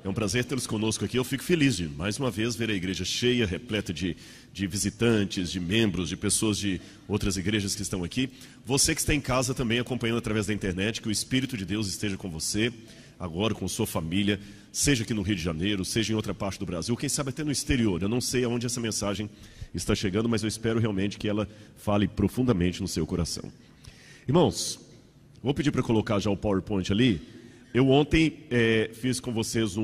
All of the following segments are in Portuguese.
É um prazer tê-los conosco aqui. Eu fico feliz de, mais uma vez, ver a igreja cheia, repleta de visitantes, de membros, de pessoas de outras igrejas que estão aqui. Você que está em casa também acompanhando através da internet, que o Espírito de Deus esteja com você, agora com sua família, seja aqui no Rio de Janeiro, seja em outra parte do Brasil, quem sabe até no exterior. Eu não sei aonde essa mensagem está chegando, mas eu espero realmente que ela fale profundamente no seu coração. Irmãos, vou pedir para colocar já o PowerPoint ali. Eu ontem fiz com vocês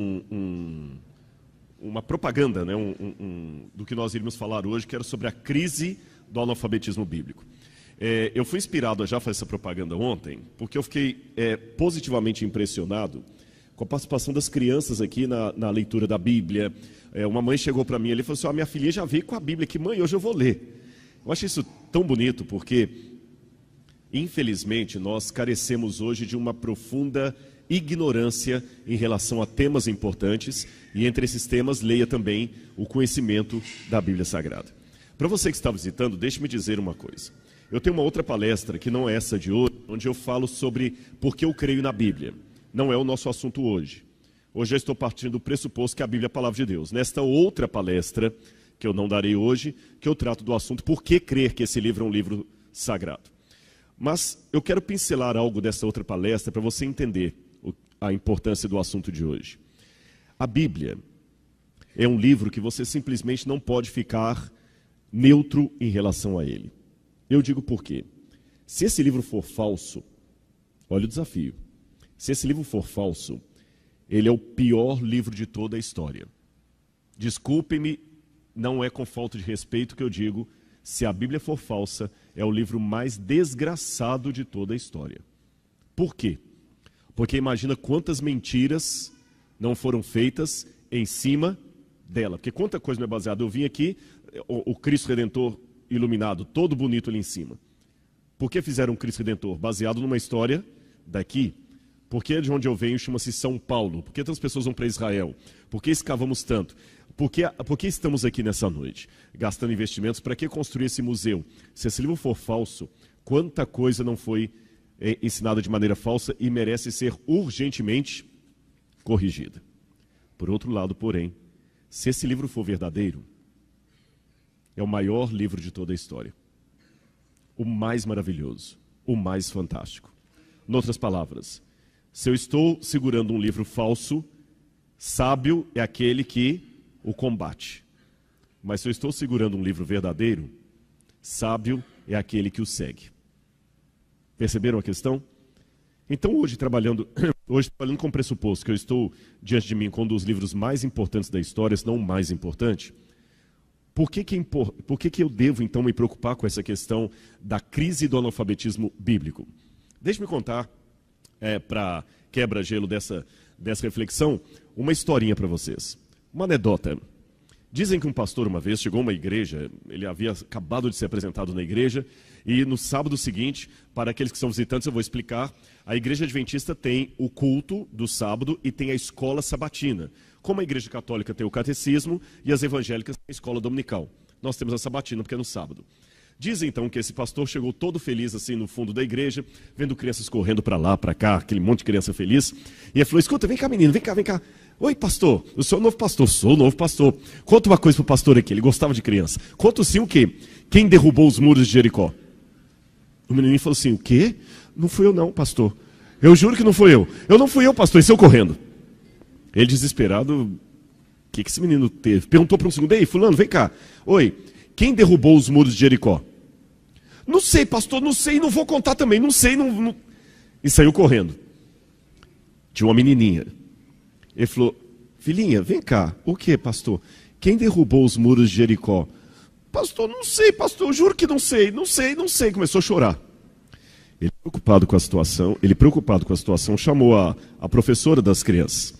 uma propaganda, né, do que nós iríamos falar hoje, que era sobre a crise do analfabetismo bíblico. Eu fui inspirado a já fazer essa propaganda ontem, porque eu fiquei positivamente impressionado com a participação das crianças aqui na leitura da Bíblia. Uma mãe chegou para mim e falou assim: minha filhinha já veio com a Bíblia aqui, mãe, hoje eu vou ler. Eu achei isso tão bonito, porque, infelizmente, nós carecemos hoje de uma profunda ignorância em relação a temas importantes, e entre esses temas, leia também o conhecimento da Bíblia Sagrada. Para você que está visitando, deixe-me dizer uma coisa. Eu tenho uma outra palestra, que não é essa de hoje, onde eu falo sobre por que eu creio na Bíblia. Não é o nosso assunto hoje. Hoje eu estou partindo do pressuposto que a Bíblia é a palavra de Deus. Nesta outra palestra, que eu não darei hoje, que eu trato do assunto por que crer que esse livro é um livro sagrado. Mas eu quero pincelar algo dessa outra palestra para você entender a importância do assunto de hoje. A Bíblia é um livro que você simplesmente não pode ficar neutro em relação a ele. Eu digo por quê. Se esse livro for falso, olha o desafio. Se esse livro for falso, ele é o pior livro de toda a história. Desculpe-me, não é com falta de respeito que eu digo, se a Bíblia for falsa, é o livro mais desgraçado de toda a história. Por quê? Porque imagina quantas mentiras não foram feitas em cima dela. Porque quanta coisa não é baseada. Eu vim aqui, o Cristo Redentor iluminado, todo bonito ali em cima. Por que fizeram um Cristo Redentor? Baseado numa história daqui. Porque de onde eu venho chama-se São Paulo. Por que tantas pessoas vão para Israel? Por que escavamos tanto? Por que estamos aqui nessa noite? Gastando investimentos, para que construir esse museu? Se esse livro for falso, quanta coisa não foi ensinada de maneira falsa e merece ser urgentemente corrigida. Por outro lado, porém, se esse livro for verdadeiro, é o maior livro de toda a história. O mais maravilhoso, o mais fantástico. Em outras palavras, se eu estou segurando um livro falso, sábio é aquele que o combate. Mas se eu estou segurando um livro verdadeiro, sábio é aquele que o segue. Perceberam a questão? Então hoje trabalhando com o pressuposto que eu estou diante de mim com um dos livros mais importantes da história, se não o mais importante, por que eu devo então me preocupar com essa questão da crise do analfabetismo bíblico? Deixe-me contar, para quebra-gelo dessa reflexão, uma historinha para vocês. Uma anedota. Dizem que um pastor uma vez chegou a uma igreja, ele havia acabado de ser apresentado na igreja, e no sábado seguinte, para aqueles que são visitantes eu vou explicar, a igreja adventista tem o culto do sábado e tem a escola sabatina. Como a igreja católica tem o catecismo e as evangélicas têm a escola dominical. Nós temos a sabatina porque é no sábado. Dizem então que esse pastor chegou todo feliz assim no fundo da igreja, vendo crianças correndo para lá, para cá, aquele monte de criança feliz. E ele falou: escuta, vem cá menino, vem cá. Oi pastor, o senhor é o novo pastor? Sou o novo pastor. Conta uma coisa pro pastor aqui, ele gostava de criança. Conta sim o quê? Quem derrubou os muros de Jericó? O menininho falou assim: o quê? Não fui eu não, pastor. Eu juro que não fui eu. Eu não fui eu, pastor, e saiu correndo. Ele desesperado, o que esse menino teve? Perguntou para um segundo: ei fulano, vem cá. Oi, quem derrubou os muros de Jericó? Não sei, pastor, não sei, não vou contar também, não sei, não. E saiu correndo. Tinha uma menininha. Ele falou: filhinha, vem cá. O que, pastor? Quem derrubou os muros de Jericó? Pastor, não sei, pastor, eu juro que não sei. Começou a chorar. Ele preocupado com a situação, chamou a professora das crianças.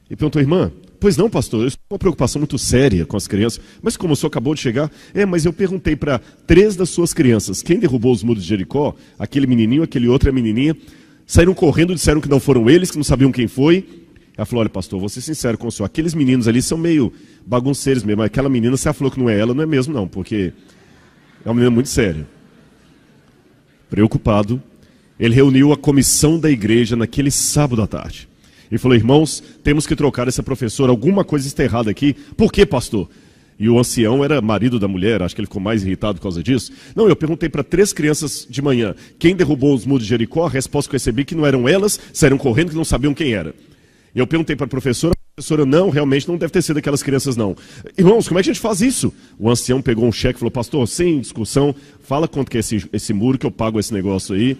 E perguntou: irmã, pois não, pastor, eu estou com uma preocupação muito séria com as crianças. Mas como o senhor acabou de chegar, mas eu perguntei para 3 das suas crianças, quem derrubou os muros de Jericó? Aquele menininho, aquele outro e a menininha. Saíram correndo, disseram que não foram eles, que não sabiam quem foi. Ela falou: olha pastor, vou ser sincero com o senhor, aqueles meninos ali são meio bagunceiros mesmo. Mas aquela menina, você falou que não é ela, não é mesmo não, porque é uma menina muito séria. Preocupado, ele reuniu a comissão da igreja naquele sábado à tarde. e falou: irmãos, temos que trocar essa professora, alguma coisa está errada aqui. Por quê, pastor? E o ancião era marido da mulher, acho que ele ficou mais irritado por causa disso. Não, eu perguntei para 3 crianças de manhã, quem derrubou os muros de Jericó? A resposta que eu recebi que não eram elas, saíram correndo, que não sabiam quem era. Eu perguntei para a professora, não, realmente não deve ter sido aquelas crianças não. Irmãos, como é que a gente faz isso? O ancião pegou um cheque e falou: pastor, sem discussão, fala quanto que é esse muro que eu pago esse negócio aí.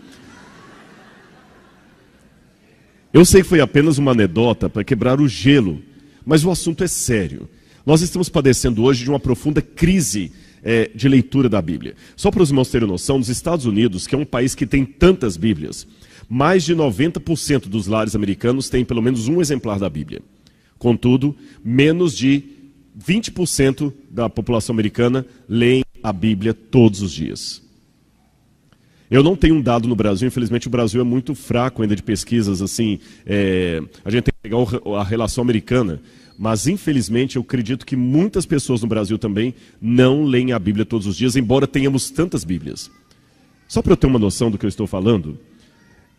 Eu sei que foi apenas uma anedota para quebrar o gelo, mas o assunto é sério. Nós estamos padecendo hoje de uma profunda crise de leitura da Bíblia. Só para os irmãos terem noção, nos Estados Unidos, que é um país que tem tantas Bíblias, mais de 90% dos lares americanos têm pelo menos um exemplar da Bíblia. Contudo, menos de 20% da população americana leem a Bíblia todos os dias. Eu não tenho um dado no Brasil, infelizmente o Brasil é muito fraco ainda de pesquisas assim. A gente tem que pegar a relação americana. Mas, infelizmente, eu acredito que muitas pessoas no Brasil também não leem a Bíblia todos os dias, embora tenhamos tantas Bíblias. Só para eu ter uma noção do que eu estou falando,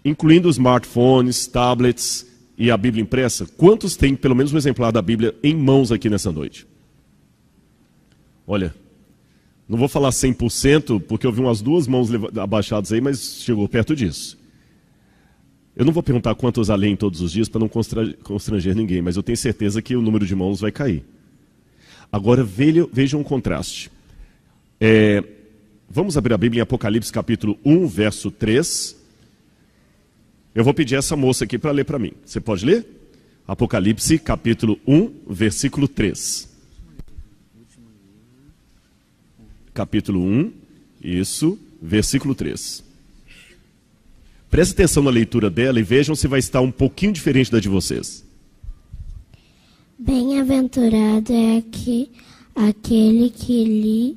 incluindo smartphones, tablets e a Bíblia impressa, quantos têm pelo menos um exemplar da Bíblia em mãos aqui nessa noite? Olha, não vou falar 100%, porque eu vi umas 2 mãos abaixadas aí, mas chegou perto disso. Eu não vou perguntar quantos a leem todos os dias para não constranger ninguém, mas eu tenho certeza que o número de mãos vai cair. Agora veja um contraste. Vamos abrir a Bíblia em Apocalipse capítulo 1, verso 3. Eu vou pedir essa moça aqui para ler para mim. Você pode ler? Apocalipse capítulo 1, versículo 3. Capítulo 1, isso, versículo 3. Preste atenção na leitura dela e vejam se vai estar um pouquinho diferente da de vocês. Bem-aventurado é aquele que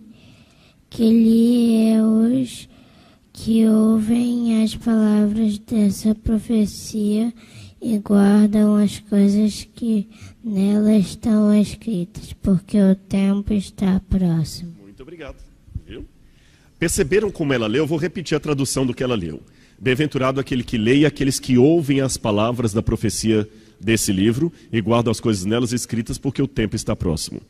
lê os que ouvem as palavras dessa profecia e guardam as coisas que nela estão escritas, porque o tempo está próximo. Muito obrigado. Viu? Perceberam como ela leu? Eu vou repetir a tradução do que ela leu. Bem-aventurado aquele que lê e aqueles que ouvem as palavras da profecia desse livro e guardam as coisas nelas escritas, porque o tempo está próximo.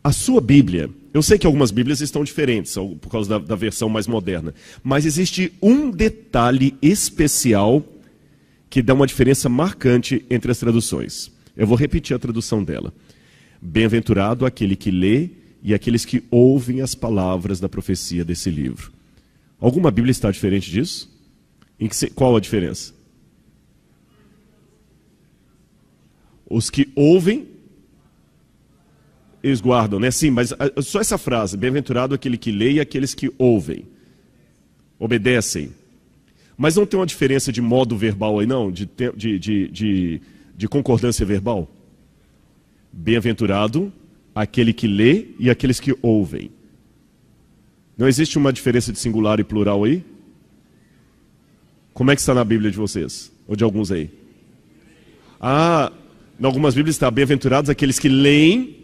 A sua Bíblia, eu sei que algumas Bíblias estão diferentes, por causa da versão mais moderna, mas existe um detalhe especial que dá uma diferença marcante entre as traduções. Eu vou repetir a tradução dela. Bem-aventurado aquele que lê e aqueles que ouvem as palavras da profecia desse livro. Alguma Bíblia está diferente disso? Qual a diferença? Os que ouvem, eles guardam, né? Sim, mas só essa frase, bem-aventurado aquele que lê e aqueles que ouvem, obedecem. Mas não tem uma diferença de modo verbal aí não? De concordância verbal? Bem-aventurado aquele que lê e aqueles que ouvem. Não existe uma diferença de singular e plural aí? Como é que está na Bíblia de vocês? Ou de alguns aí? Em algumas Bíblias está bem-aventurados aqueles que leem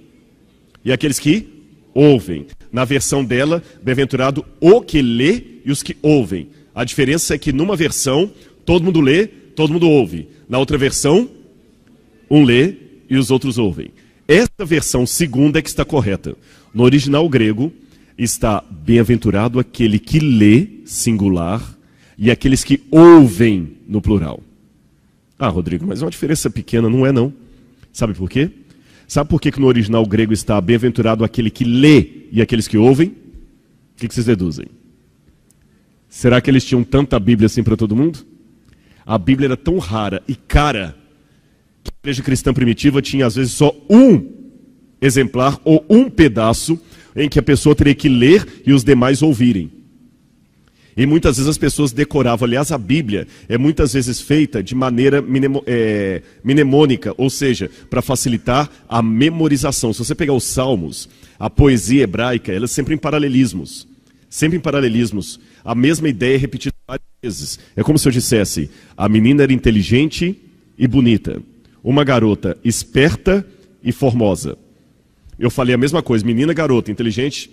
e aqueles que ouvem. Na versão dela, bem-aventurado o que lê e os que ouvem. A diferença é que numa versão, todo mundo lê, todo mundo ouve. Na outra versão, um lê e os outros ouvem. Esta versão segunda é que está correta. No original grego, está bem-aventurado aquele que lê, singular, e aqueles que ouvem, no plural. Rodrigo, mas é uma diferença pequena, não é não. Sabe por quê? Sabe por que no original grego está bem-aventurado aquele que lê e aqueles que ouvem? O que vocês deduzem? Será que eles tinham tanta Bíblia assim para todo mundo? A Bíblia era tão rara e cara que a igreja cristã primitiva tinha às vezes só um exemplar ou um pedaço em que a pessoa teria que ler e os demais ouvirem. E muitas vezes as pessoas decoravam. Aliás, a Bíblia é muitas vezes feita de maneira mnemônica, ou seja, para facilitar a memorização. Se você pegar os Salmos, a poesia hebraica, ela é sempre em paralelismos. Sempre em paralelismos. A mesma ideia é repetida várias vezes. É como se eu dissesse, a menina era inteligente e bonita. Uma garota esperta e formosa. Eu falei a mesma coisa, menina, garota, inteligente,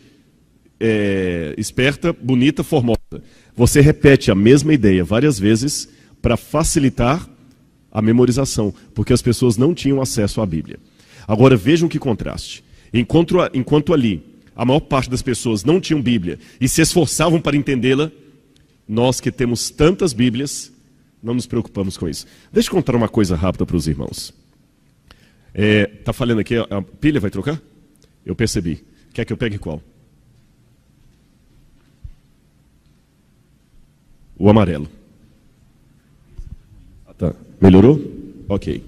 esperta, bonita, formosa. Você repete a mesma ideia várias vezes para facilitar a memorização, porque as pessoas não tinham acesso à Bíblia. Agora vejam que contraste. Enquanto ali a maior parte das pessoas não tinham Bíblia e se esforçavam para entendê-la, nós que temos tantas Bíblias, não nos preocupamos com isso. Deixa eu contar uma coisa rápida para os irmãos. Tá falhando aqui, a pilha vai trocar? Eu percebi. Quer que eu pegue qual? O amarelo. Tá. Melhorou? Ok.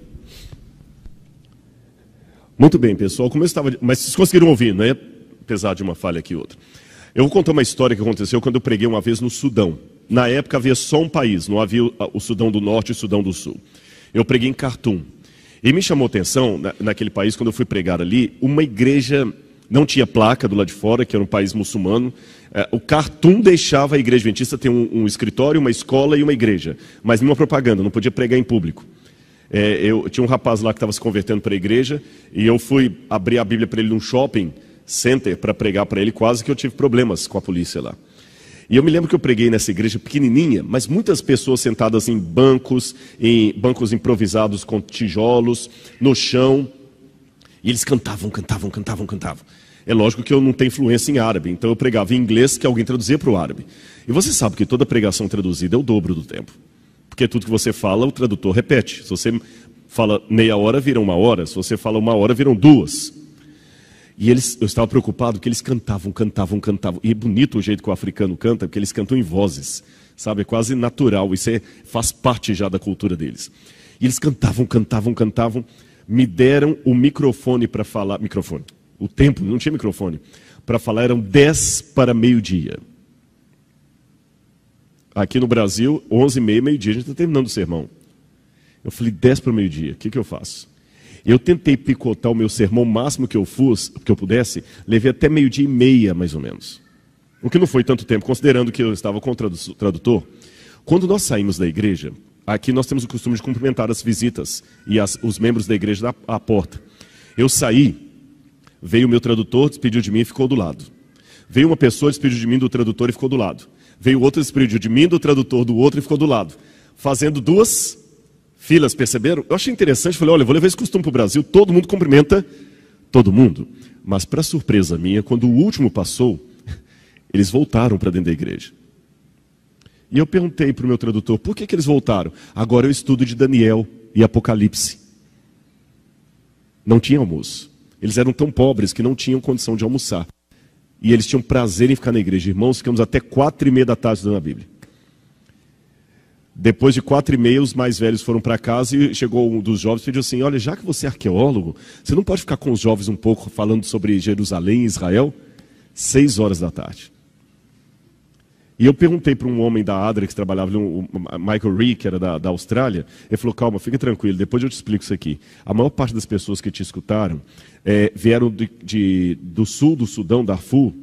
Muito bem, pessoal. Como eu estava... Mas vocês conseguiram ouvir, né? Apesar de uma falha aqui e outra. Eu vou contar uma história que aconteceu quando eu preguei uma vez no Sudão. Na época havia só um país, não havia o Sudão do Norte e o Sudão do Sul. Eu preguei em Khartoum. E me chamou a atenção, naquele país, quando eu fui pregar ali, uma igreja... Não tinha placa do lado de fora, que era um país muçulmano. O Khartoum deixava a igreja adventista ter um escritório, uma escola e uma igreja. Mas nenhuma propaganda, não podia pregar em público. Eu tinha um rapaz lá que estava se convertendo para a igreja, e eu fui abrir a Bíblia para ele num shopping center para pregar para ele, quase que eu tive problemas com a polícia lá. E eu me lembro que eu preguei nessa igreja pequenininha, mas muitas pessoas sentadas em bancos improvisados com tijolos, no chão. E eles cantavam. É lógico que eu não tenho influência em árabe, então eu pregava em inglês que alguém traduzia para o árabe. E você sabe que toda pregação traduzida é o dobro do tempo. Porque tudo que você fala, o tradutor repete. Se você fala meia hora, vira 1 hora. Se você fala 1 hora, viram 2. E eu estava preocupado porque eles cantavam. E é bonito o jeito que o africano canta, porque eles cantam em vozes. Sabe, é quase natural. Isso faz parte já da cultura deles. E eles cantavam. Me deram o microfone para falar. Microfone. O tempo, não tinha microfone. Para falar eram 10 para meio-dia. Aqui no Brasil, 11h30, meio-dia, a gente está terminando o sermão. Eu falei, 10 para meio-dia, o que eu faço? Eu tentei picotar o meu sermão o máximo que eu pudesse, levei até 12h30, mais ou menos. O que não foi tanto tempo, considerando que eu estava com o tradutor. Quando nós saímos da igreja, aqui nós temos o costume de cumprimentar as visitas e os membros da igreja à porta. Eu saí, veio o meu tradutor, despediu de mim e ficou do lado. Veio uma pessoa, despediu de mim do tradutor e ficou do lado. Veio outro, despediu de mim, do tradutor, do outro e ficou do lado. Fazendo 2 filas, perceberam? Eu achei interessante, falei, olha, eu vou levar esse costume para o Brasil, todo mundo cumprimenta todo mundo. Mas para surpresa minha, quando o último passou, eles voltaram para dentro da igreja. E eu perguntei para o meu tradutor, por que eles voltaram? Agora eu estudo de Daniel e Apocalipse. Não tinha almoço. Eles eram tão pobres que não tinham condição de almoçar. E eles tinham prazer em ficar na igreja. Irmãos, ficamos até 4h30 da tarde estudando a Bíblia. Depois de 4h30, os mais velhos foram para casa e chegou um dos jovens e pediu assim, olha, já que você é arqueólogo, você não pode ficar com os jovens um pouco falando sobre Jerusalém e Israel? 6h da tarde. E eu perguntei para um homem da ADRA que trabalhava, o Michael Ree, que era da Austrália, ele falou, calma, fica tranquilo, depois eu te explico isso aqui. A maior parte das pessoas que te escutaram vieram do sul do Sudão, Darfur,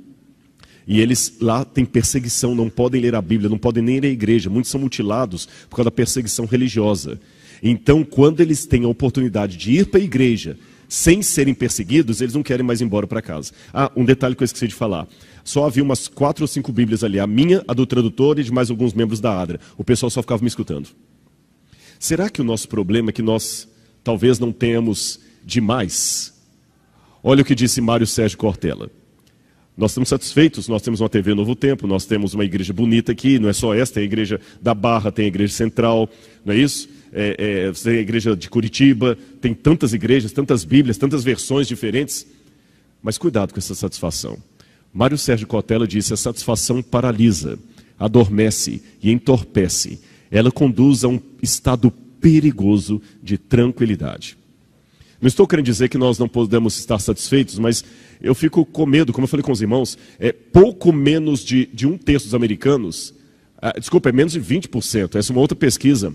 e eles lá têm perseguição, não podem ler a Bíblia, não podem nem ir à igreja, muitos são mutilados por causa da perseguição religiosa. Então, quando eles têm a oportunidade de ir para a igreja, sem serem perseguidos, eles não querem mais ir embora para casa. Ah, um detalhe que eu esqueci de falar. Só havia umas 4 ou 5 Bíblias ali, a minha, a do tradutor e de mais alguns membros da ADRA. O pessoal só ficava me escutando. Será que o nosso problema é que nós talvez não tenhamos demais? Olha o que disse Mário Sérgio Cortella. Nós estamos satisfeitos, nós temos uma TV Novo Tempo, nós temos uma igreja bonita aqui, não é só esta, tem a igreja da Barra, tem a igreja central, não é isso? Tem a igreja de Curitiba, tem tantas igrejas, tantas Bíblias, tantas versões diferentes. Mas cuidado com essa satisfação. Mário Sérgio Cortella disse, a satisfação paralisa, adormece e entorpece. Ela conduz a um estado perigoso de tranquilidade. Não estou querendo dizer que nós não podemos estar satisfeitos, mas eu fico com medo, como eu falei com os irmãos, pouco menos de 1/3 dos americanos, é menos de 20%, essa é uma outra pesquisa,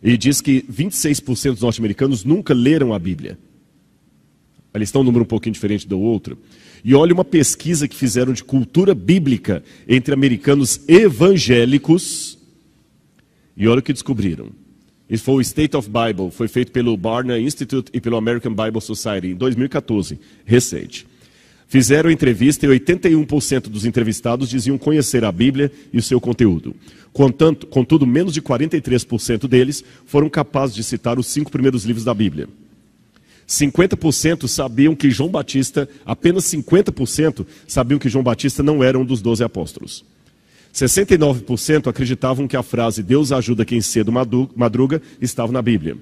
e diz que 26% dos norte-americanos nunca leram a Bíblia. Eles estão um número um pouquinho diferente do outro. E olha uma pesquisa que fizeram de cultura bíblica entre americanos evangélicos, e olha o que descobriram. Isso foi o State of Bible, foi feito pelo Barna Institute e pelo American Bible Society em 2014, recente. Fizeram entrevista e 81% dos entrevistados diziam conhecer a Bíblia e o seu conteúdo. Contudo, menos de 43% deles foram capazes de citar os 5 primeiros livros da Bíblia. 50% sabiam que João Batista, apenas 50% sabiam que João Batista não era um dos 12 apóstolos. 69% acreditavam que a frase Deus ajuda quem cedo madruga estava na Bíblia.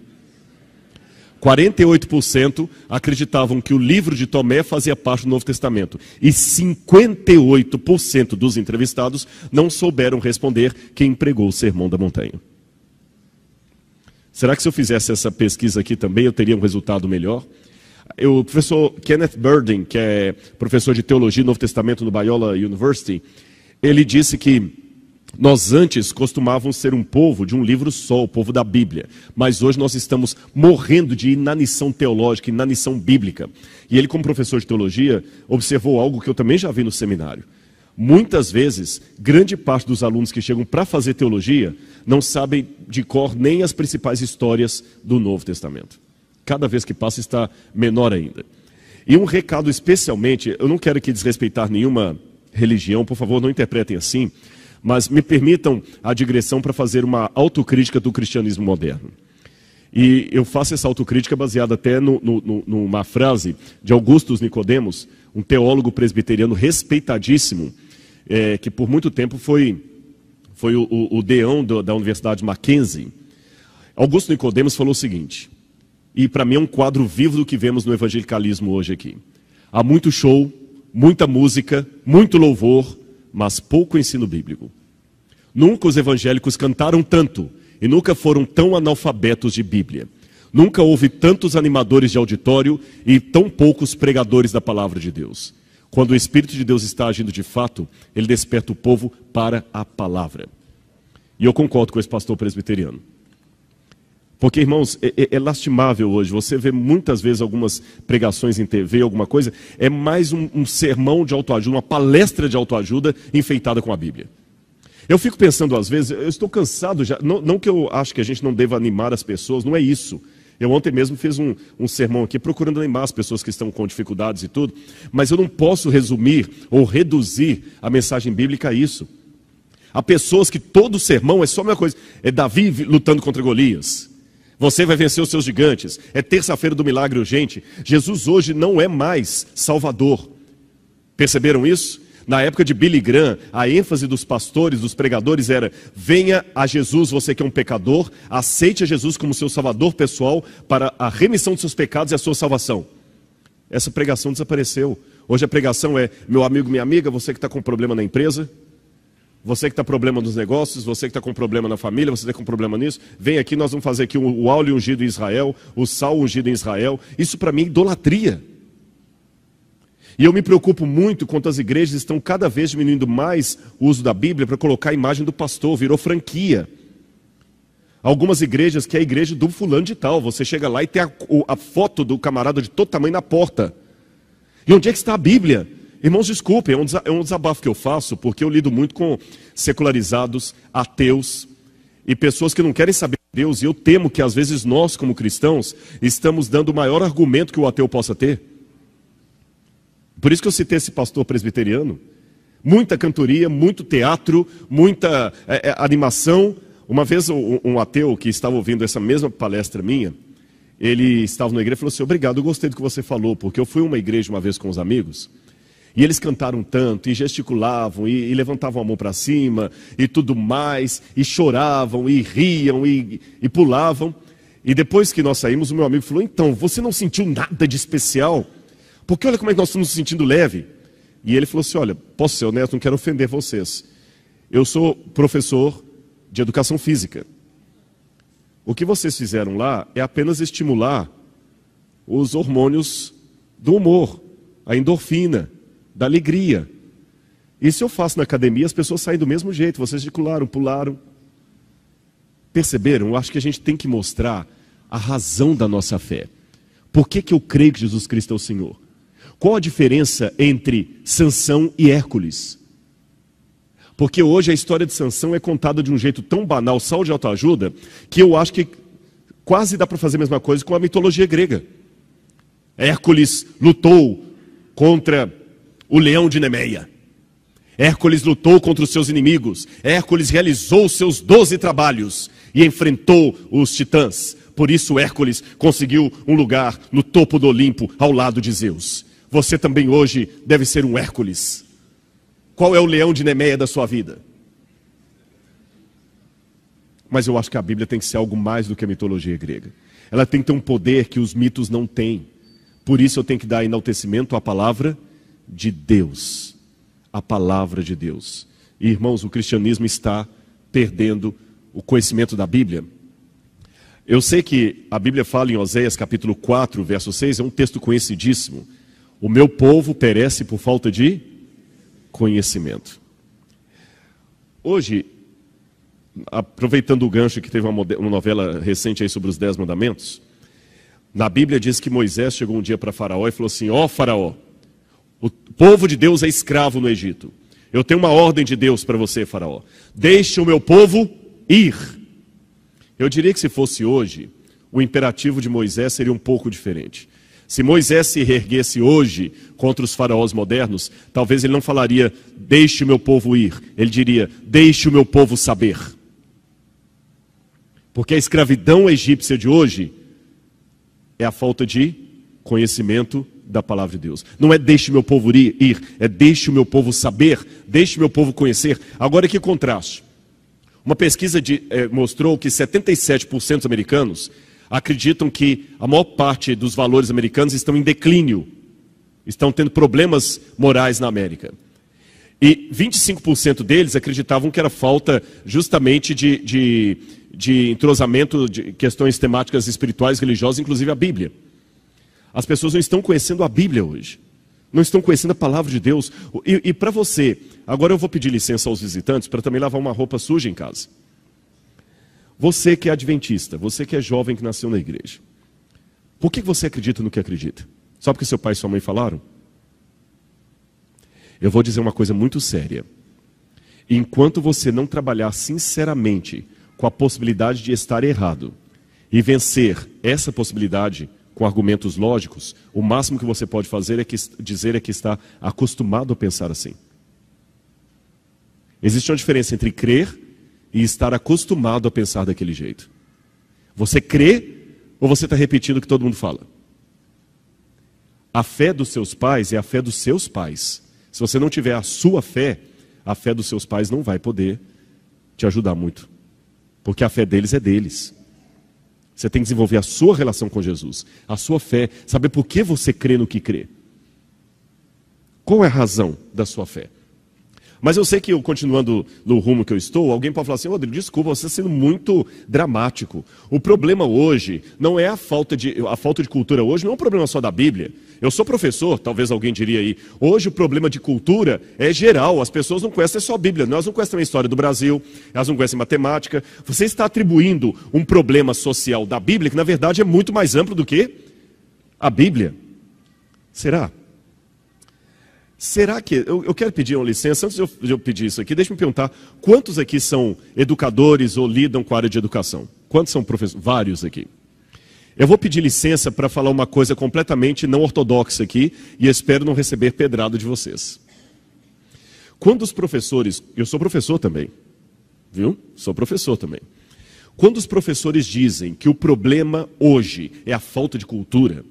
48% acreditavam que o livro de Tomé fazia parte do Novo Testamento. E 58% dos entrevistados não souberam responder quem pregou o Sermão da Montanha. Será que se eu fizesse essa pesquisa aqui também eu teria um resultado melhor? O professor Kenneth Burden, que é professor de teologia do Novo Testamento no Biola University, ele disse que nós antes costumávamos ser um povo de um livro só, o povo da Bíblia. Mas hoje nós estamos morrendo de inanição teológica, inanição bíblica. E ele, como professor de teologia, observou algo que eu também já vi no seminário. Muitas vezes, grande parte dos alunos que chegam para fazer teologia não sabem de cor nem as principais histórias do Novo Testamento. Cada vez que passa está menor ainda. E um recado especialmente, eu não quero aqui desrespeitar nenhuma religião, por favor, não interpretem assim, mas me permitam a digressão para fazer uma autocrítica do cristianismo moderno. E eu faço essa autocrítica baseada até numa frase de Augustus Nicodemos, um teólogo presbiteriano respeitadíssimo, que por muito tempo foi o deão da Universidade Mackenzie. Augusto Nicodemos falou o seguinte, e para mim é um quadro vivo do que vemos no evangelicalismo hoje aqui. Há muito show, muita música, muito louvor, mas pouco ensino bíblico. Nunca os evangélicos cantaram tanto e nunca foram tão analfabetos de Bíblia. Nunca houve tantos animadores de auditório e tão poucos pregadores da palavra de Deus. Quando o Espírito de Deus está agindo de fato, ele desperta o povo para a palavra. E eu concordo com esse pastor presbiteriano. Porque, irmãos, é lastimável hoje. Você vê muitas vezes algumas pregações em TV, alguma coisa, é mais um sermão de autoajuda, uma palestra de autoajuda enfeitada com a Bíblia. Eu fico pensando às vezes, eu estou cansado já, não que eu acho que a gente não deva animar as pessoas, não é isso. Eu ontem mesmo fiz um sermão aqui procurando animar as pessoas que estão com dificuldades e tudo, mas eu não posso resumir ou reduzir a mensagem bíblica a isso. Há pessoas que todo sermão é só a mesma coisa, é Davi lutando contra Golias. Você vai vencer os seus gigantes. É terça-feira do milagre urgente. Jesus hoje não é mais Salvador. Perceberam isso? Na época de Billy Graham, a ênfase dos pastores, dos pregadores era: venha a Jesus, você que é um pecador, aceite a Jesus como seu salvador pessoal para a remissão dos seus pecados e a sua salvação. Essa pregação desapareceu. Hoje a pregação é: meu amigo, minha amiga, você que está com problema na empresa, você que está com problema nos negócios, você que está com problema na família, você que está com problema nisso, vem aqui, nós vamos fazer aqui o óleo ungido em Israel, o sal ungido em Israel. Isso para mim é idolatria. E eu me preocupo muito quanto as igrejas estão cada vez diminuindo mais o uso da Bíblia para colocar a imagem do pastor, virou franquia. Algumas igrejas que é a igreja do fulano de tal, você chega lá e tem a foto do camarada de todo tamanho na porta. E onde é que está a Bíblia? Irmãos, desculpem, é um desabafo que eu faço, porque eu lido muito com secularizados, ateus e pessoas que não querem saber de Deus, e eu temo que às vezes nós, como cristãos, estamos dando o maior argumento que o ateu possa ter. Por isso que eu citei esse pastor presbiteriano. Muita cantoria, muito teatro, muita animação. Uma vez um ateu que estava ouvindo essa mesma palestra minha, ele estava na igreja e falou assim: obrigado, eu gostei do que você falou, porque eu fui a uma igreja uma vez com os amigos, e eles cantaram tanto, e gesticulavam, e levantavam a mão para cima, e tudo mais, e choravam, e riam, e pulavam. E depois que nós saímos, o meu amigo falou: então, você não sentiu nada de especial? Porque olha como é que nós estamos nos sentindo leve. E ele falou assim: olha, posso ser honesto, não quero ofender vocês. Eu sou professor de educação física. O que vocês fizeram lá é apenas estimular os hormônios do humor, a endorfina, da alegria. Isso eu faço na academia, as pessoas saem do mesmo jeito, vocês gesticularam, pularam. Perceberam? Eu acho que a gente tem que mostrar a razão da nossa fé. Por que eu creio que Jesus Cristo é o Senhor? Qual a diferença entre Sansão e Hércules? Porque hoje a história de Sansão é contada de um jeito tão banal, só de autoajuda, que eu acho que quase dá para fazer a mesma coisa com a mitologia grega. Hércules lutou contra o leão de Nemeia. Hércules lutou contra os seus inimigos. Hércules realizou os seus 12 trabalhos e enfrentou os titãs. Por isso Hércules conseguiu um lugar no topo do Olimpo, ao lado de Zeus. Você também hoje deve ser um Hércules. Qual é o leão de Nemeia da sua vida? Mas eu acho que a Bíblia tem que ser algo mais do que a mitologia grega. Ela tem que ter um poder que os mitos não têm. Por isso eu tenho que dar enaltecimento à palavra de Deus. A palavra de Deus. E, irmãos, o cristianismo está perdendo o conhecimento da Bíblia. Eu sei que a Bíblia fala em Oséias capítulo 4, verso 6, é um texto conhecidíssimo. O meu povo perece por falta de conhecimento. Hoje, aproveitando o gancho que teve uma novela recente aí sobre os 10 mandamentos, na Bíblia diz que Moisés chegou um dia para Faraó e falou assim: ó Faraó, o povo de Deus é escravo no Egito. Eu tenho uma ordem de Deus para você, Faraó. Deixe o meu povo ir. Eu diria que se fosse hoje, o imperativo de Moisés seria um pouco diferente. Se Moisés se reerguesse hoje contra os faraós modernos, talvez ele não falaria, deixe o meu povo ir. Ele diria, deixe o meu povo saber. Porque a escravidão egípcia de hoje é a falta de conhecimento da palavra de Deus. Não é deixe o meu povo ir, é deixe o meu povo saber, deixe o meu povo conhecer. Agora que contraste. Uma pesquisa mostrou que 77% dos americanos acreditam que a maior parte dos valores americanos estão em declínio, estão tendo problemas morais na América. E 25% deles acreditavam que era falta justamente de entrosamento de questões temáticas espirituais, religiosas, inclusive a Bíblia. As pessoas não estão conhecendo a Bíblia hoje, não estão conhecendo a palavra de Deus. E para você, agora eu vou pedir licença aos visitantes para também lavar uma roupa suja em casa. Você que é adventista, você que é jovem que nasceu na igreja, por que você acredita no que acredita? Só porque seu pai e sua mãe falaram? Eu vou dizer uma coisa muito séria. Enquanto você não trabalhar sinceramente com a possibilidade de estar errado e vencer essa possibilidade com argumentos lógicos, o máximo que você pode fazer dizer que está acostumado a pensar assim. Existe uma diferença entre crer e estar acostumado a pensar daquele jeito. Você crê ou você está repetindo o que todo mundo fala? A fé dos seus pais é a fé dos seus pais. Se você não tiver a sua fé, a fé dos seus pais não vai poder te ajudar muito. Porque a fé deles é deles. Você tem que desenvolver a sua relação com Jesus, a sua fé, saber por que você crê no que crê. Qual é a razão da sua fé? Mas eu sei que, continuando no rumo que eu estou, alguém pode falar assim, Rodrigo, desculpa, você está sendo muito dramático. O problema hoje não é a falta de cultura hoje, não é um problema só da Bíblia. Eu sou professor, talvez alguém diria aí, hoje o problema de cultura é geral, as pessoas não conhecem só a Bíblia, elas não conhecem a história do Brasil, elas não conhecem matemática. Você está atribuindo um problema social da Bíblia, que na verdade é muito mais amplo do que a Bíblia. Será? Será que... Eu quero pedir uma licença, antes de eu pedir isso aqui, deixa eu me perguntar, quantos aqui são educadores ou lidam com a área de educação? Quantos são professores? Vários aqui. Eu vou pedir licença para falar uma coisa completamente não ortodoxa aqui, e espero não receber pedrada de vocês. Quando os professores... Eu sou professor também, viu? Sou professor também. Quando os professores dizem que o problema hoje é a falta de cultura,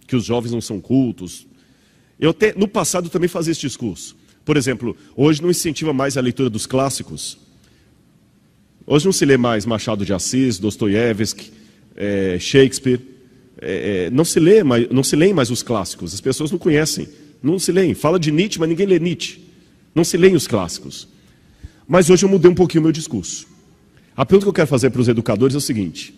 que os jovens não são cultos... no passado também fazia esse discurso. Por exemplo, hoje não incentiva mais a leitura dos clássicos. Hoje não se lê mais Machado de Assis, Dostoiévski, Shakespeare. Não se leem mais os clássicos. As pessoas não conhecem, não se leem. Fala de Nietzsche, mas ninguém lê Nietzsche. Não se leem os clássicos. Mas hoje eu mudei um pouquinho o meu discurso. A pergunta que eu quero fazer para os educadores é o seguinte: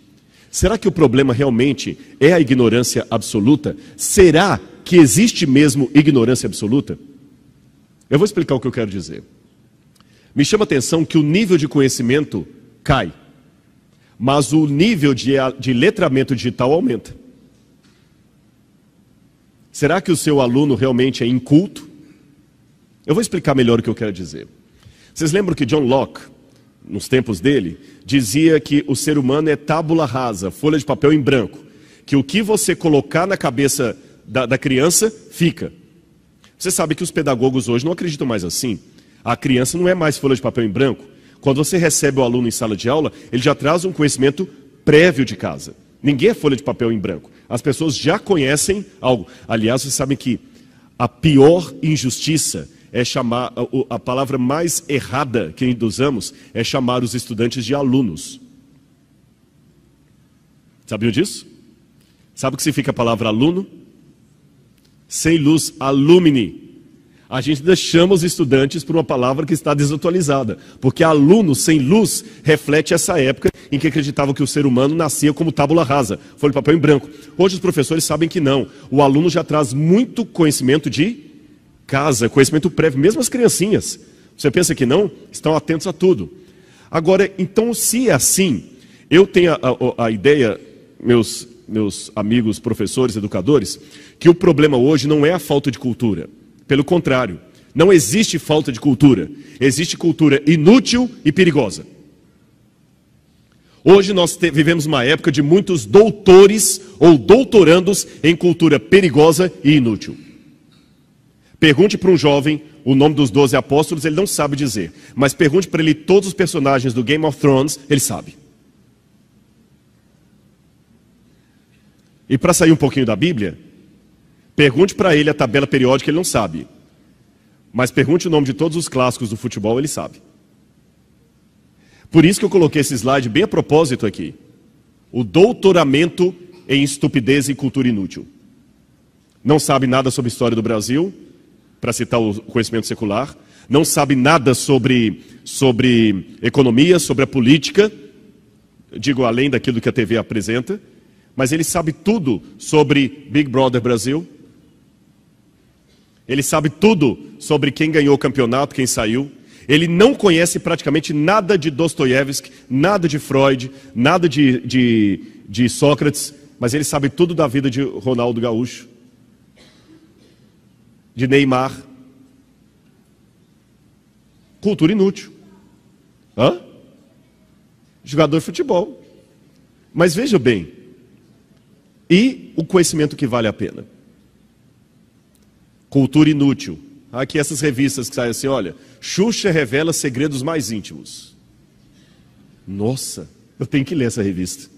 será que o problema realmente é a ignorância absoluta? Será que existe mesmo ignorância absoluta? Eu vou explicar o que eu quero dizer. Me chama a atenção que o nível de conhecimento cai, mas o nível de letramento digital aumenta. Será que o seu aluno realmente é inculto? Eu vou explicar melhor o que eu quero dizer. Vocês lembram que John Locke, nos tempos dele, dizia que o ser humano é tábula rasa, folha de papel em branco, que o que você colocar na cabeça da criança, fica. Você sabe que os pedagogos hoje não acreditam mais assim. A criança não é mais folha de papel em branco. Quando você recebe o aluno em sala de aula, ele já traz um conhecimento prévio de casa. Ninguém é folha de papel em branco. As pessoas já conhecem algo. Aliás, vocês sabem que a pior injustiça é chamar, a palavra mais errada que usamos é chamar os estudantes de alunos. Sabiam disso? Sabe o que significa a palavra aluno? Sem luz, alumni. A gente ainda chama os estudantes por uma palavra que está desatualizada, porque aluno sem luz reflete essa época em que acreditavam que o ser humano nascia como tábula rasa, folha de papel em branco. Hoje os professores sabem que não. O aluno já traz muito conhecimento de casa, conhecimento prévio, mesmo as criancinhas. Você pensa que não? Estão atentos a tudo. Agora, então, se é assim, eu tenho a ideia, meus amigos professores, educadores, que o problema hoje não é a falta de cultura. Pelo contrário, não existe falta de cultura. Existe cultura inútil e perigosa. Hoje nós vivemos uma época de muitos doutores ou doutorandos em cultura perigosa e inútil. Pergunte para um jovem o nome dos 12 apóstolos, ele não sabe dizer. Mas pergunte para ele todos os personagens do Game of Thrones, ele sabe. E para sair um pouquinho da Bíblia, pergunte para ele a tabela periódica, ele não sabe. Mas pergunte o nome de todos os clássicos do futebol, ele sabe. Por isso que eu coloquei esse slide bem a propósito aqui. O doutoramento em estupidez e cultura inútil. Não sabe nada sobre a história do Brasil, para citar o conhecimento secular. Não sabe nada sobre economia, sobre a política. Digo, além daquilo que a TV apresenta. Mas ele sabe tudo sobre Big Brother Brasil. Ele sabe tudo sobre quem ganhou o campeonato, quem saiu. Ele não conhece praticamente nada de Dostoiévski, nada de Freud, nada de Sócrates, mas ele sabe tudo da vida de Ronaldo Gaúcho, de Neymar. Cultura inútil. Hã? Jogador de futebol. Mas veja bem, e o conhecimento que vale a pena? Cultura inútil. Aqui essas revistas que saem assim, olha, Xuxa revela segredos mais íntimos. Nossa, eu tenho que ler essa revista.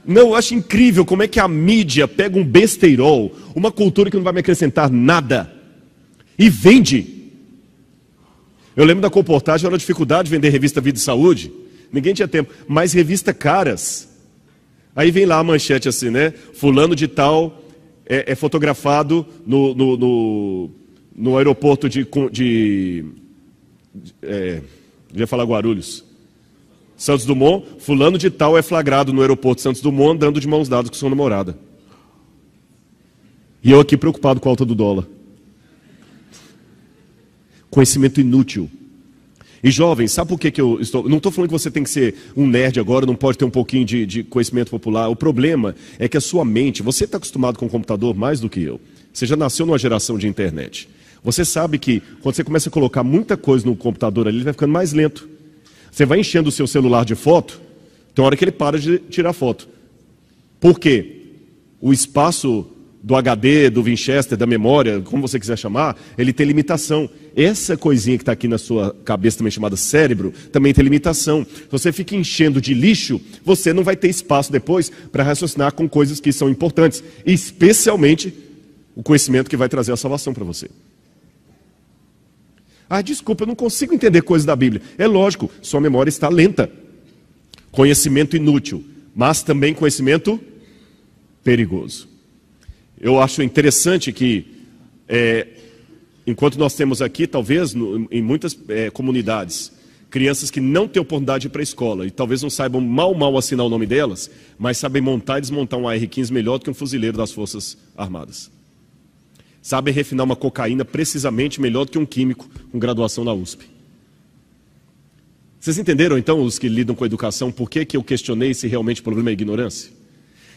Não, eu acho incrível como é que a mídia pega um besteirol, uma cultura que não vai me acrescentar nada, e vende. Eu lembro da comportagem, era a dificuldade de vender revista Vida e Saúde. Ninguém tinha tempo, mas revista caras. Aí vem lá a manchete assim, né? Fulano de tal é fotografado no aeroporto ia falar Guarulhos. Santos Dumont, fulano de tal é flagrado no aeroporto de Santos Dumont andando de mãos dadas com sua namorada. E eu aqui preocupado com a alta do dólar. Conhecimento inútil. E jovens, sabe por que eu estou... Não estou falando que você tem que ser um nerd agora, não pode ter um pouquinho de conhecimento popular. O problema é que a sua mente... Você está acostumado com o computador mais do que eu. Você já nasceu numa geração de internet. Você sabe que quando você começa a colocar muita coisa no computador ali, ele vai ficando mais lento. Você vai enchendo o seu celular de foto, tem uma hora que ele para de tirar foto. Por quê? O espaço do HD, do Winchester, da memória, como você quiser chamar, ele tem limitação. Essa coisinha que está aqui na sua cabeça, também chamada cérebro, também tem limitação. Se você fica enchendo de lixo, você não vai ter espaço depois para raciocinar com coisas que são importantes. Especialmente o conhecimento que vai trazer a salvação para você. Ah, desculpa, eu não consigo entender coisas da Bíblia. É lógico, sua memória está lenta. Conhecimento inútil, mas também conhecimento perigoso. Eu acho interessante que, enquanto nós temos aqui, talvez, em muitas comunidades, crianças que não têm oportunidade de ir para a escola, e talvez não saibam mal assinar o nome delas, mas sabem montar e desmontar um AR-15 melhor do que um fuzileiro das Forças Armadas. Sabem refinar uma cocaína precisamente melhor do que um químico com graduação na USP. Vocês entenderam, então, os que lidam com a educação, por que eu questionei se realmente o problema é a ignorância?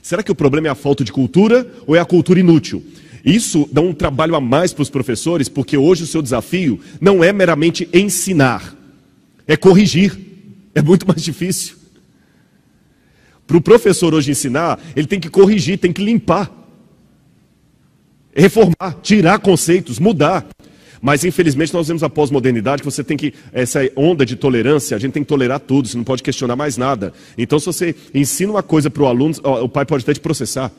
Será que o problema é a falta de cultura ou é a cultura inútil? Isso dá um trabalho a mais para os professores, porque hoje o seu desafio não é meramente ensinar, é corrigir. É muito mais difícil. Para o professor hoje ensinar, ele tem que corrigir, tem que limpar. reformar, tirar conceitos, mudar. Mas infelizmente nós vemos a pós-modernidade que você tem que, essa onda de tolerância, a gente tem que tolerar tudo, você não pode questionar mais nada. Então se você ensina uma coisa para o aluno, o pai pode até te processar.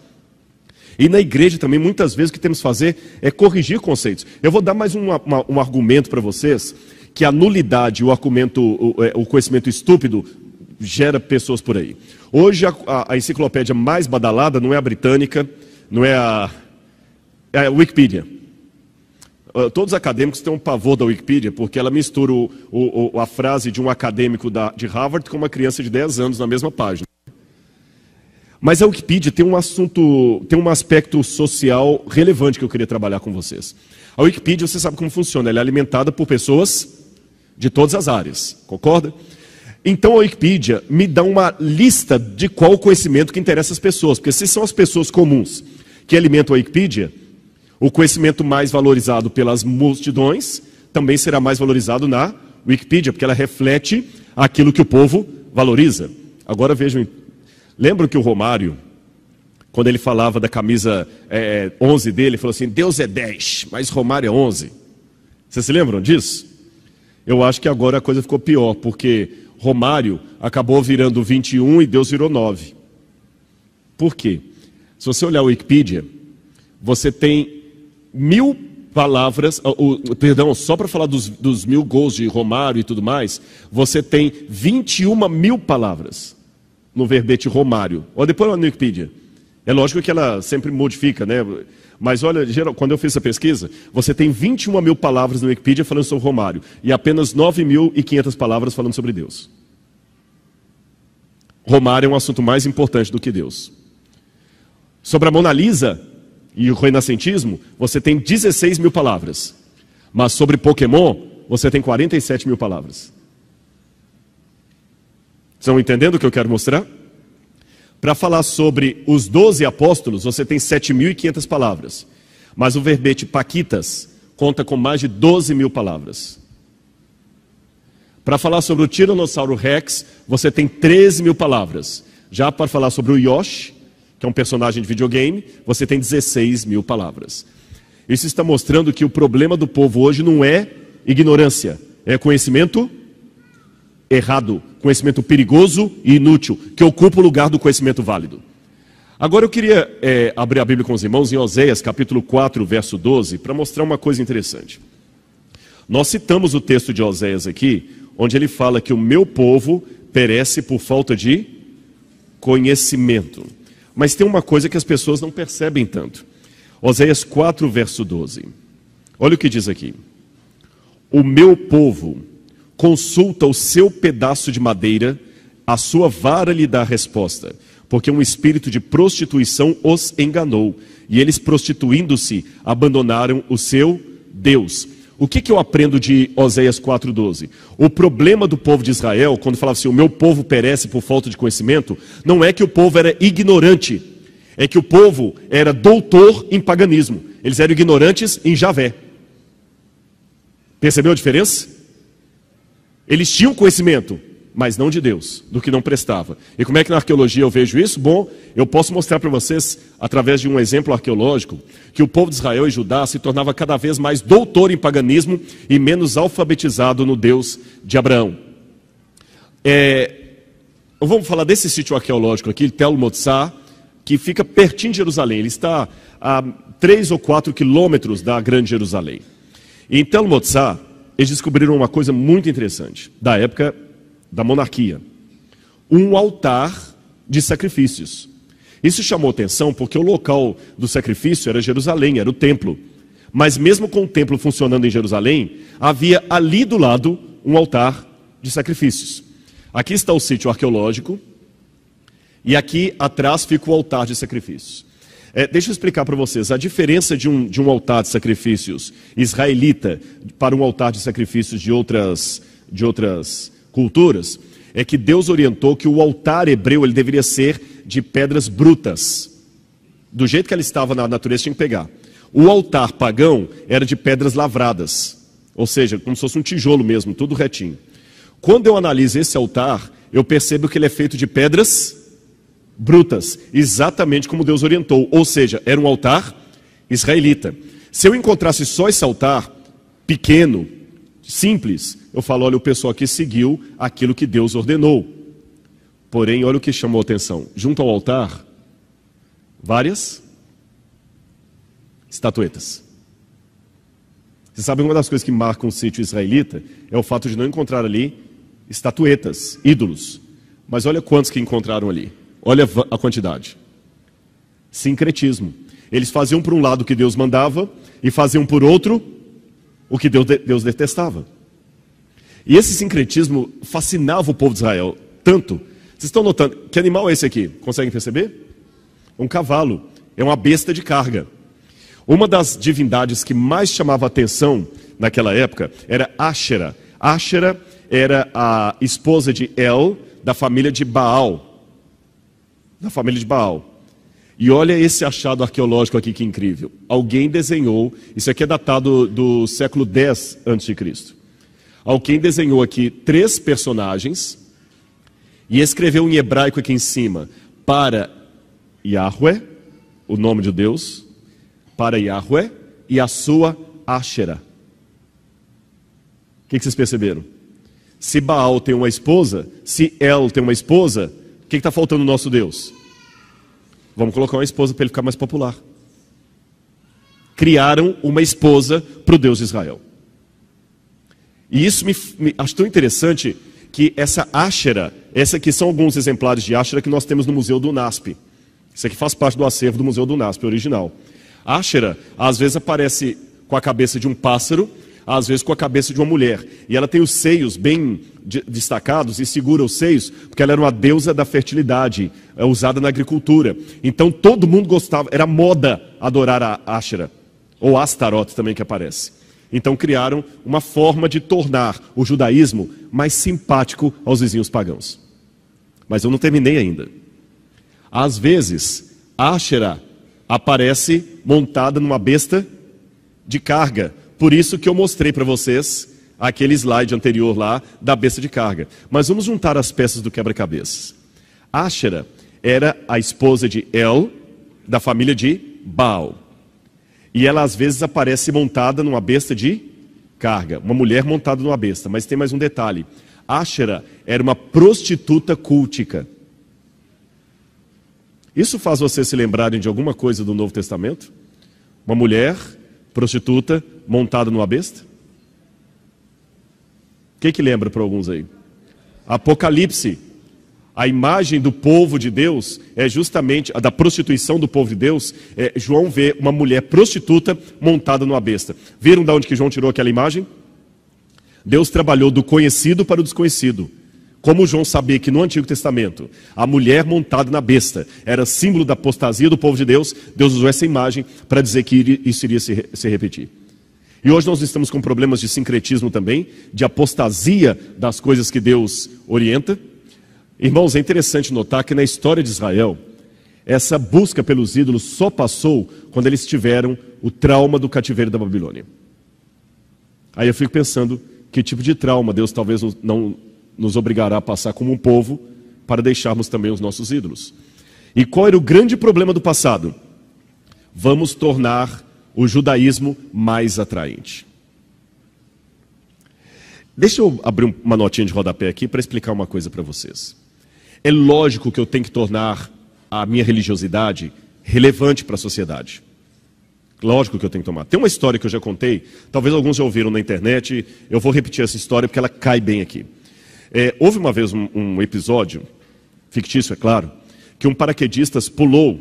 E na igreja também, muitas vezes, o que temos que fazer é corrigir conceitos. Eu vou dar mais um argumento para vocês, que a nulidade, o conhecimento estúpido, gera pessoas por aí. Hoje a enciclopédia mais badalada não é a britânica, não é a Wikipedia. Todos os acadêmicos têm um pavor da Wikipedia, porque ela mistura a frase de um acadêmico de Harvard com uma criança de 10 anos na mesma página. Mas a Wikipedia tem um aspecto social relevante que eu queria trabalhar com vocês. A Wikipedia, você sabe como funciona, ela é alimentada por pessoas de todas as áreas, concorda? Então a Wikipedia me dá uma lista de qual o conhecimento que interessa às pessoas, porque se são as pessoas comuns que alimentam a Wikipedia, o conhecimento mais valorizado pelas multidões também será mais valorizado na Wikipedia, porque ela reflete aquilo que o povo valoriza. Agora vejam, lembram que o Romário, quando ele falava da camisa 11 dele, ele falou assim, Deus é 10, mas Romário é 11. Vocês se lembram disso? Eu acho que agora a coisa ficou pior, porque Romário acabou virando 21 e Deus virou 9. Por quê? Se você olhar a Wikipedia, você tem 1000 palavras, só para falar dos 1000 gols de Romário e tudo mais, você tem 21.000 palavras no verbete Romário. Olha depois na Wikipedia. É lógico que ela sempre modifica, né? Mas olha, quando eu fiz essa pesquisa, você tem 21.000 palavras no Wikipedia falando sobre Romário e apenas 9.500 palavras falando sobre Deus. Romário é um assunto mais importante do que Deus. Sobre a Mona Lisa e o renascentismo, você tem 16.000 palavras. Mas sobre Pokémon, você tem 47.000 palavras. Estão entendendo o que eu quero mostrar? Para falar sobre os 12 apóstolos, você tem 7.500 palavras. Mas o verbete Paquitas conta com mais de 12.000 palavras. Para falar sobre o Tiranossauro Rex, você tem 13.000 palavras. Já para falar sobre o Yoshi, que é um personagem de videogame, você tem 16.000 palavras. Isso está mostrando que o problema do povo hoje não é ignorância, é conhecimento errado, conhecimento perigoso e inútil, que ocupa o lugar do conhecimento válido. Agora eu queria abrir a Bíblia com os irmãos em Oséias, capítulo 4, verso 12, para mostrar uma coisa interessante. Nós citamos o texto de Oséias aqui, onde ele fala que o meu povo perece por falta de conhecimento. Mas tem uma coisa que as pessoas não percebem tanto. Oséias 4, verso 12. Olha o que diz aqui. O meu povo consulta o seu pedaço de madeira, a sua vara lhe dá a resposta, porque um espírito de prostituição os enganou, e eles, prostituindo-se, abandonaram o seu Deus. O que eu aprendo de Oséias 4,12? O problema do povo de Israel, quando falava assim, o meu povo perece por falta de conhecimento, não é que o povo era ignorante, é que o povo era doutor em paganismo. Eles eram ignorantes em Javé. Percebeu a diferença? Eles tinham conhecimento, mas não de Deus, do que não prestava. E como é que na arqueologia eu vejo isso? Bom, eu posso mostrar para vocês, através de um exemplo arqueológico, que o povo de Israel e Judá se tornava cada vez mais doutor em paganismo e menos alfabetizado no Deus de Abraão. Vamos falar desse sítio arqueológico aqui, Tel Motsar, que fica pertinho de Jerusalém. Ele está a 3 ou 4 quilômetros da Grande Jerusalém. E em Tel Motsar, eles descobriram uma coisa muito interessante, da época da monarquia. Um altar de sacrifícios. Isso chamou atenção porque o local do sacrifício era Jerusalém, era o templo. Mas mesmo com o templo funcionando em Jerusalém, havia ali do lado um altar de sacrifícios. Aqui está o sítio arqueológico e aqui atrás fica o altar de sacrifícios. Deixa eu explicar para vocês, a diferença de um altar de sacrifícios israelita para um altar de sacrifícios de outras culturas, é que Deus orientou que o altar hebreu ele deveria ser de pedras brutas. Do jeito que ela estava na natureza, tinha que pegar. O altar pagão era de pedras lavradas, ou seja, como se fosse um tijolo mesmo, tudo retinho. Quando eu analiso esse altar, eu percebo que ele é feito de pedras brutas, exatamente como Deus orientou, ou seja, era um altar israelita. Se eu encontrasse só esse altar, pequeno, simples, eu falo, olha, o pessoal aqui seguiu aquilo que Deus ordenou. Porém, olha o que chamou a atenção. Junto ao altar, várias estatuetas. Você sabe, uma das coisas que marcam um sítio israelita é o fato de não encontrar ali estatuetas, ídolos. Mas olha quantos que encontraram ali. Olha a quantidade. Sincretismo. Eles faziam por um lado o que Deus mandava e faziam por outro o que Deus detestava. E esse sincretismo fascinava o povo de Israel tanto. Vocês estão notando, que animal é esse aqui? Conseguem perceber? Um cavalo, é uma besta de carga. Uma das divindades que mais chamava atenção naquela época era Áshera. Áshera era a esposa de El, da família de Baal. Da família de Baal. E olha esse achado arqueológico aqui, que incrível. Alguém desenhou, isso aqui é datado do século X a.C. Alguém desenhou aqui 3 personagens e escreveu em hebraico aqui em cima, para Yahweh, o nome de Deus, para Yahweh e a sua Áshera. O que vocês perceberam? Se Baal tem uma esposa, se El tem uma esposa, o que está faltando no nosso Deus? Vamos colocar uma esposa para ele ficar mais popular. Criaram uma esposa para o Deus de Israel. E isso me acho tão interessante que essa Áshera, essa aqui são alguns exemplares de Áshera que nós temos no Museu do UNASP. Isso aqui faz parte do acervo do Museu do UNASP, original. Áshera, às vezes aparece com a cabeça de um pássaro, às vezes com a cabeça de uma mulher. E ela tem os seios bem destacados e segura os seios, porque ela era uma deusa da fertilidade, usada na agricultura. Então todo mundo gostava, era moda adorar a Áshera, ou Astaroth também que aparece. Então criaram uma forma de tornar o judaísmo mais simpático aos vizinhos pagãos. Mas eu não terminei ainda. Às vezes, Áshera aparece montada numa besta de carga. Por isso que eu mostrei para vocês aquele slide anterior lá da besta de carga. Mas vamos juntar as peças do quebra-cabeças. Áshera era a esposa de El, da família de Baal. E ela às vezes aparece montada numa besta de carga. Uma mulher montada numa besta. Mas tem mais um detalhe. Áshera era uma prostituta cultica. Isso faz vocês se lembrarem de alguma coisa do Novo Testamento? Uma mulher prostituta montada numa besta? O que lembra para alguns aí? Apocalipse. A imagem do povo de Deus é justamente a da prostituição do povo de Deus. João vê uma mulher prostituta montada numa besta. Viram de onde que João tirou aquela imagem? Deus trabalhou do conhecido para o desconhecido. Como João sabia que no Antigo Testamento a mulher montada na besta era símbolo da apostasia do povo de Deus, Deus usou essa imagem para dizer que isso iria se repetir. E hoje nós estamos com problemas de sincretismo também, de apostasia das coisas que Deus orienta. Irmãos, é interessante notar que na história de Israel, essa busca pelos ídolos só passou quando eles tiveram o trauma do cativeiro da Babilônia. Aí eu fico pensando, que tipo de trauma Deus talvez não nos obrigará a passar como um povo para deixarmos também os nossos ídolos. E qual era o grande problema do passado? Vamos tornar o judaísmo mais atraente. Deixa eu abrir uma notinha de rodapé aqui para explicar uma coisa para vocês. É lógico que eu tenho que tornar a minha religiosidade relevante para a sociedade. Lógico que eu tenho que tomar. Tem uma história que eu já contei, talvez alguns já ouviram na internet, eu vou repetir essa história porque ela cai bem aqui. Houve uma vez um episódio, fictício é claro, que um paraquedista pulou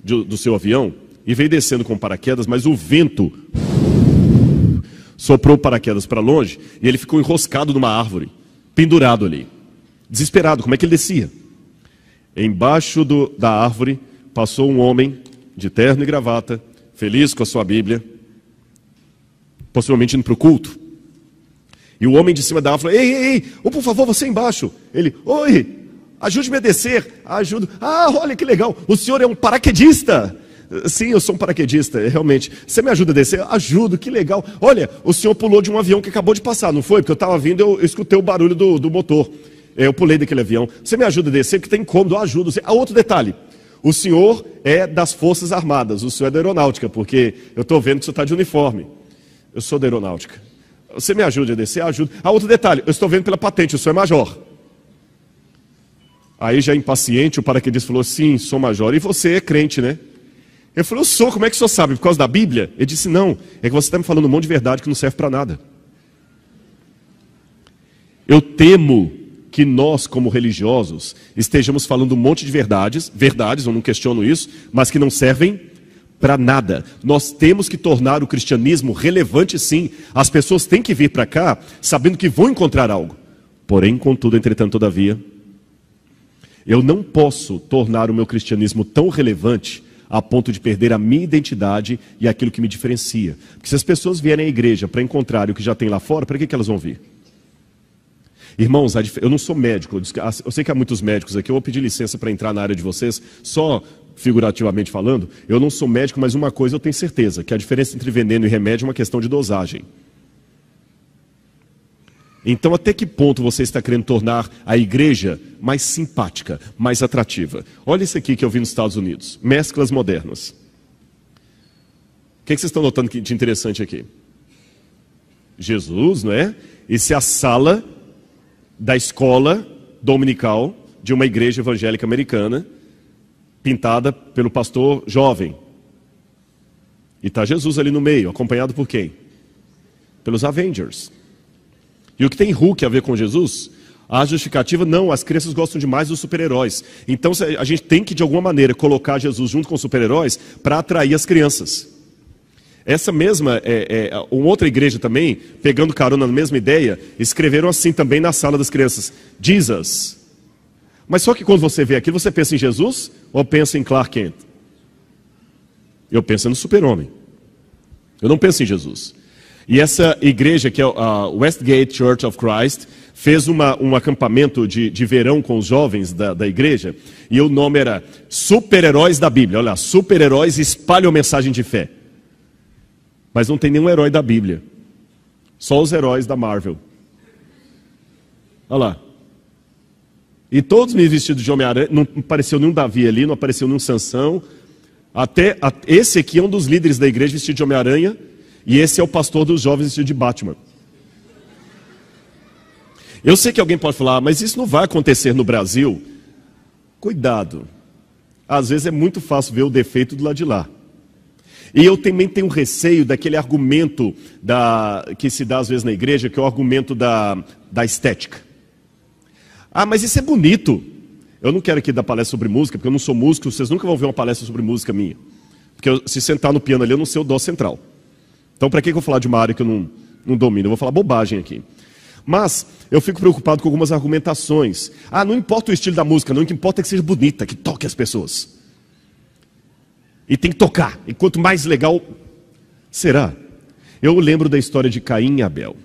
do seu avião e veio descendo com paraquedas, mas o vento soprou o paraquedas para longe e ele ficou enroscado numa árvore, pendurado ali. Desesperado, como é que ele descia? Embaixo da árvore passou um homem de terno e gravata, feliz com a sua Bíblia, possivelmente indo para o culto. E o homem de cima da árvore falou, ei, por favor, você embaixo. Ele, oi, ajude-me a descer. Ajudo. Ah, olha que legal, o senhor é um paraquedista. Sim, eu sou um paraquedista, realmente. Você me ajuda a descer? Ajudo, que legal. Olha, o senhor pulou de um avião que acabou de passar, não foi? Porque eu estava vindo, eu escutei o barulho do motor. Eu pulei daquele avião. Você me ajuda a descer, porque tem incômodo, eu ajudo. Outro detalhe, O senhor é das Forças Armadas, o senhor é da Aeronáutica, porque eu estou vendo que o senhor está de uniforme. Eu sou da Aeronáutica. Você me ajuda a descer? Ajuda. Outro detalhe, eu estou vendo pela patente, o senhor é major. Aí já impaciente, o paraquedista falou, sim, sou major. E você é crente, né? Ele falou, eu sou, como é que o senhor sabe? Por causa da Bíblia? Ele disse, não, é que você está me falando um monte de verdade que não serve para nada. Eu temo que nós, como religiosos, estejamos falando um monte de verdades, eu não questiono isso, mas que não servem para nada. Nós temos que tornar o cristianismo relevante, sim. As pessoas têm que vir para cá sabendo que vão encontrar algo. Porém, contudo, entretanto, todavia, eu não posso tornar o meu cristianismo tão relevante a ponto de perder a minha identidade e aquilo que me diferencia. Porque se as pessoas vierem à igreja para encontrar o que já tem lá fora, para que elas vão vir? Irmãos, eu não sou médico, eu sei que há muitos médicos aqui, eu vou pedir licença para entrar na área de vocês, só figurativamente falando, eu não sou médico, mas uma coisa eu tenho certeza, que a diferença entre veneno e remédio é uma questão de dosagem. Então, até que ponto você está querendo tornar a igreja mais simpática, mais atrativa? Olha isso aqui que eu vi nos Estados Unidos, mesclas modernas. O que vocês estão notando de interessante aqui? Jesus, não é? Isso é a sala da escola dominical de uma igreja evangélica americana, pintada pelo pastor jovem. E está Jesus ali no meio, acompanhado por quem? Pelos Avengers. E o que tem Hulk a ver com Jesus? A justificativa, não, as crianças gostam demais dos super-heróis. Então a gente tem que, de alguma maneira, colocar Jesus junto com os super-heróis para atrair as crianças. Essa mesma, uma outra igreja também, pegando carona na mesma ideia, escreveram assim também na sala das crianças, Jesus. Mas só que quando você vê aquilo, você pensa em Jesus ou pensa em Clark Kent? Eu penso no super-homem. Eu não penso em Jesus. E essa igreja, que é a Westgate Church of Christ, fez um acampamento de verão com os jovens da igreja, e o nome era Super-Heróis da Bíblia. Olha lá, super-heróis espalham mensagem de fé. Mas não tem nenhum herói da Bíblia. Só os heróis da Marvel. Olha lá. E todos me vestidos de Homem-Aranha, não apareceu nenhum Davi ali, não apareceu nenhum Sansão. Esse aqui é um dos líderes da igreja vestido de Homem-Aranha, e esse é o pastor dos jovens vestido de Batman. Eu sei que alguém pode falar, mas isso não vai acontecer no Brasil. Cuidado. Às vezes é muito fácil ver o defeito do lado de lá. E eu também tenho receio daquele argumento que se dá às vezes na igreja, que é o argumento da estética. Ah, mas isso é bonito. Eu não quero aqui dar palestra sobre música, porque eu não sou músico, vocês nunca vão ver uma palestra sobre música minha. Porque se sentar no piano ali, eu não sei o dó central. Então, para que eu vou falar de uma área que eu não domino? Eu vou falar bobagem aqui. Mas eu fico preocupado com algumas argumentações. Ah, não importa o estilo da música, não, o que importa é que seja bonita, que toque as pessoas. E tem que tocar. E quanto mais legal, será? Eu lembro da história de Caim e Abel.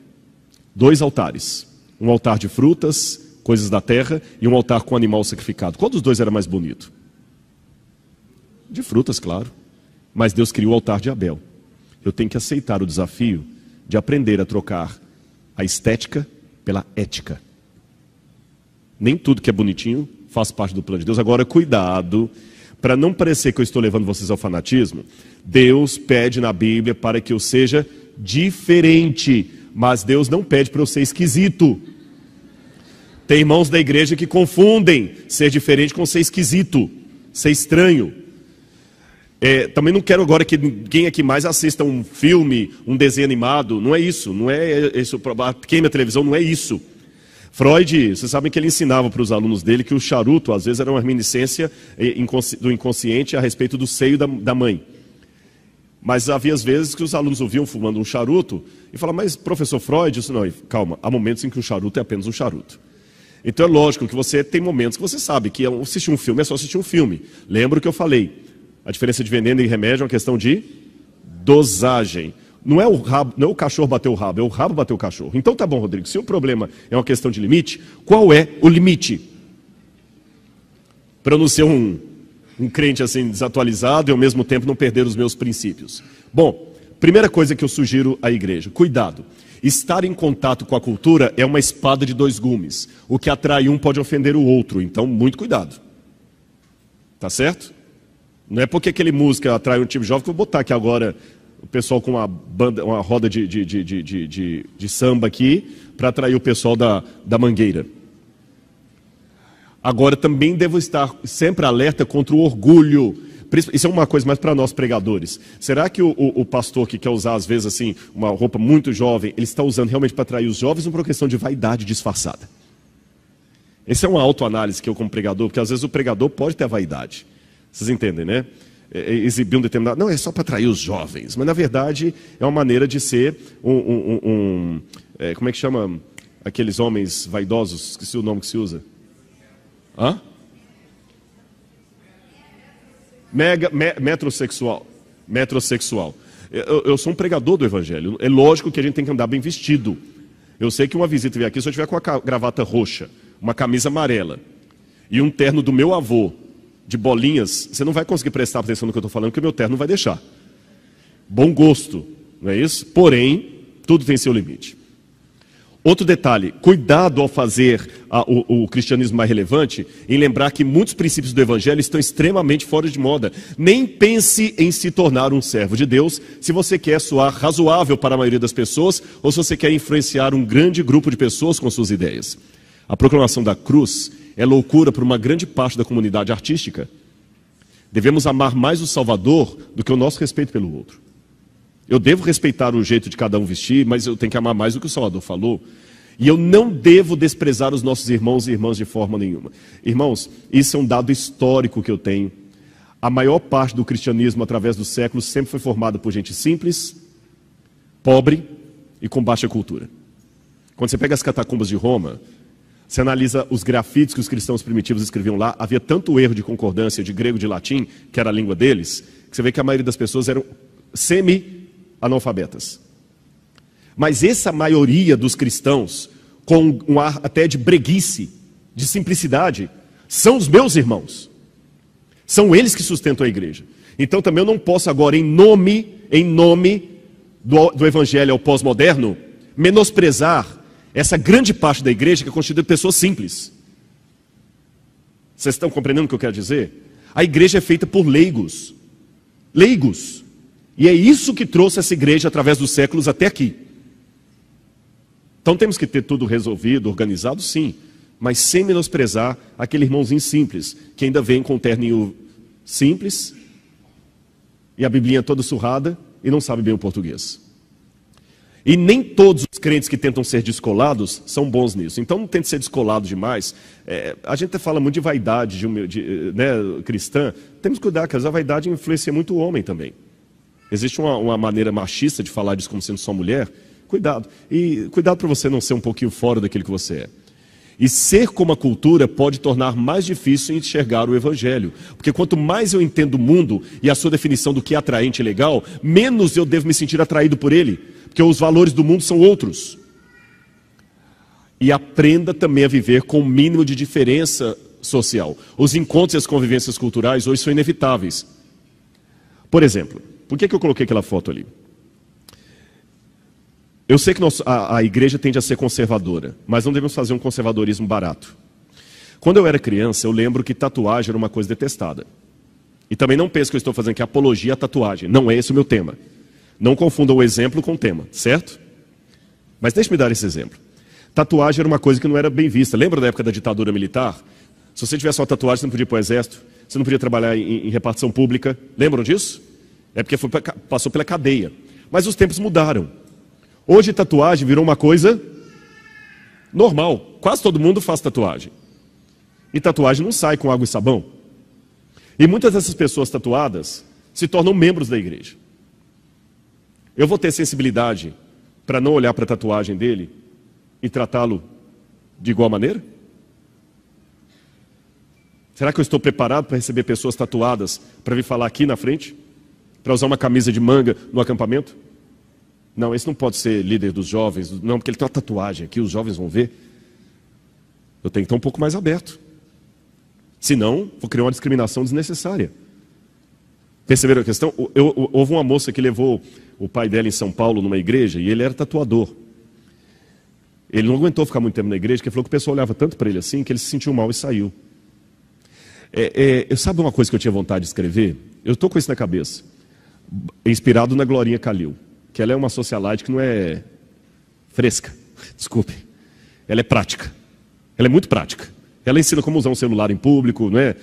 2 altares. Um altar de frutas, coisas da terra, e um altar com animal sacrificado. Qual dos dois era mais bonito? De frutas, claro. Mas Deus criou o altar de Abel. Eu tenho que aceitar o desafio de aprender a trocar a estética pela ética. Nem tudo que é bonitinho faz parte do plano de Deus. Agora, cuidado, para não parecer que eu estou levando vocês ao fanatismo. Deus pede na Bíblia para que eu seja diferente, mas Deus não pede para eu ser esquisito. Tem irmãos da igreja que confundem ser diferente com ser esquisito, ser estranho. Também não quero agora que ninguém aqui mais assista um filme, um desenho animado. Não é isso, não é isso. Queima a televisão, não é isso. Freud, vocês sabem que ele ensinava para os alunos dele que o charuto, às vezes, era uma reminiscência do inconsciente a respeito do seio da mãe. Mas havia às vezes que os alunos ouviam fumando um charuto e falavam, mas professor Freud, isso não, calma, há momentos em que o charuto é apenas um charuto. Então é lógico que você tem momentos que você sabe que assistir um filme é só assistir um filme. Lembra o que eu falei? A diferença de veneno e remédio é uma questão de dosagem. Não é o cachorro bater o rabo, é o rabo bater o cachorro. Então tá bom, Rodrigo, se o problema é uma questão de limite, qual é o limite? Para eu não ser um crente assim desatualizado e ao mesmo tempo não perder os meus princípios. Bom, primeira coisa que eu sugiro à igreja, cuidado. Estar em contato com a cultura é uma espada de 2 gumes. O que atrai um pode ofender o outro, então muito cuidado. Tá certo? Não é porque aquele música atrai um tipo jovem que eu vou botar aqui agora o pessoal com uma banda, uma roda de samba aqui, para atrair o pessoal da Mangueira. Agora, também devo estar sempre alerta contra o orgulho. Isso é uma coisa mais para nós pregadores. Será que o pastor que quer usar, às vezes, assim, uma roupa muito jovem, ele está usando realmente para atrair os jovens ou por uma questão de vaidade disfarçada? Essa é uma autoanálise que eu, como pregador, porque às vezes o pregador pode ter a vaidade. Vocês entendem, né? Exibir um determinado... Não, é só para atrair os jovens. Mas, na verdade, é uma maneira de ser como é que chama aqueles homens vaidosos? Esqueci o nome que se usa. Hã? Metrosexual. Eu sou um pregador do evangelho. É lógico que a gente tem que andar bem vestido. Eu sei que uma visita vier aqui, se eu tiver com a gravata roxa, uma camisa amarela e um terno do meu avô de bolinhas, você não vai conseguir prestar atenção no que eu estou falando, porque o meu terno não vai deixar. Bom gosto, não é isso? Porém, tudo tem seu limite. Outro detalhe, cuidado ao fazer o cristianismo mais relevante, em lembrar que muitos princípios do evangelho estão extremamente fora de moda. Nem pense em se tornar um servo de Deus se você quer soar razoável para a maioria das pessoas ou se você quer influenciar um grande grupo de pessoas com suas ideias. A proclamação da cruz é loucura para uma grande parte da comunidade artística. Devemos amar mais o Salvador do que o nosso respeito pelo outro. Eu devo respeitar o jeito de cada um vestir, mas eu tenho que amar mais do que o Salvador falou. E eu não devo desprezar os nossos irmãos e irmãs de forma nenhuma. Irmãos, isso é um dado histórico que eu tenho. A maior parte do cristianismo, através dos séculos, sempre foi formada por gente simples, pobre e com baixa cultura. Quando você pega as catacumbas de Roma, você analisa os grafites que os cristãos primitivos escreviam lá, havia tanto erro de concordância de grego e de latim, que era a língua deles, que você vê que a maioria das pessoas eram semi-analfabetas. Mas essa maioria dos cristãos, com um ar até de breguice, de simplicidade, são os meus irmãos. São eles que sustentam a igreja. Então também eu não posso agora, em nome do evangelho ao pós-moderno, menosprezar essa grande parte da igreja que é constituída de pessoas simples. Vocês estão compreendendo o que eu quero dizer? A igreja é feita por leigos. Leigos. E é isso que trouxe essa igreja através dos séculos até aqui. Então temos que ter tudo resolvido, organizado, sim. Mas sem menosprezar aquele irmãozinho simples, que ainda vem com um terninho simples, e a biblinha toda surrada, e não sabe bem o português. E nem todos os crentes que tentam ser descolados são bons nisso. Então não tente ser descolado demais. A gente fala muito de vaidade cristã. Temos que cuidar, porque a vaidade influencia muito o homem também. Existe uma maneira machista de falar disso como sendo só mulher. Cuidado. E cuidado para você não ser um pouquinho fora daquilo que você é. E ser como a cultura pode tornar mais difícil enxergar o evangelho. Porque quanto mais eu entendo o mundo e a sua definição do que é atraente e legal, menos eu devo me sentir atraído por ele. Porque os valores do mundo são outros. E aprenda também a viver com o mínimo de diferença social. Os encontros e as convivências culturais hoje são inevitáveis. Por exemplo, por que eu coloquei aquela foto ali? Eu sei que a igreja tende a ser conservadora, mas não devemos fazer um conservadorismo barato. Quando eu era criança, eu lembro que tatuagem era uma coisa detestada. E também não penso que eu estou fazendo aqui apologia à tatuagem. Não é esse o meu tema. Não confunda o exemplo com o tema, certo? Mas deixe-me dar esse exemplo. Tatuagem era uma coisa que não era bem vista. Lembra da época da ditadura militar? Se você tivesse uma tatuagem, você não podia ir para o exército, você não podia trabalhar em repartição pública. Lembram disso? É porque passou pela cadeia. Mas os tempos mudaram. Hoje tatuagem virou uma coisa normal. Quase todo mundo faz tatuagem. E tatuagem não sai com água e sabão. E muitas dessas pessoas tatuadas se tornam membros da igreja. Eu vou ter sensibilidade para não olhar para a tatuagem dele e tratá-lo de igual maneira? Será que eu estou preparado para receber pessoas tatuadas para vir falar aqui na frente? Para usar uma camisa de manga no acampamento? Não, esse não pode ser líder dos jovens, não, porque ele tem uma tatuagem aqui, os jovens vão ver. Eu tenho que estar um pouco mais aberto. Senão, vou criar uma discriminação desnecessária. Perceberam a questão? Houve uma moça que levou o pai dela em São Paulo numa igreja e ele era tatuador. Ele não aguentou ficar muito tempo na igreja, porque falou que o pessoal olhava tanto para ele assim que ele se sentiu mal e saiu. Sabe uma coisa que eu tinha vontade de escrever? Eu estou com isso na cabeça. Inspirado na Glorinha Calil, que ela é uma socialite que não é fresca, desculpe. Ela é prática. Ela é muito prática. Ela ensina como usar um celular em público, não é?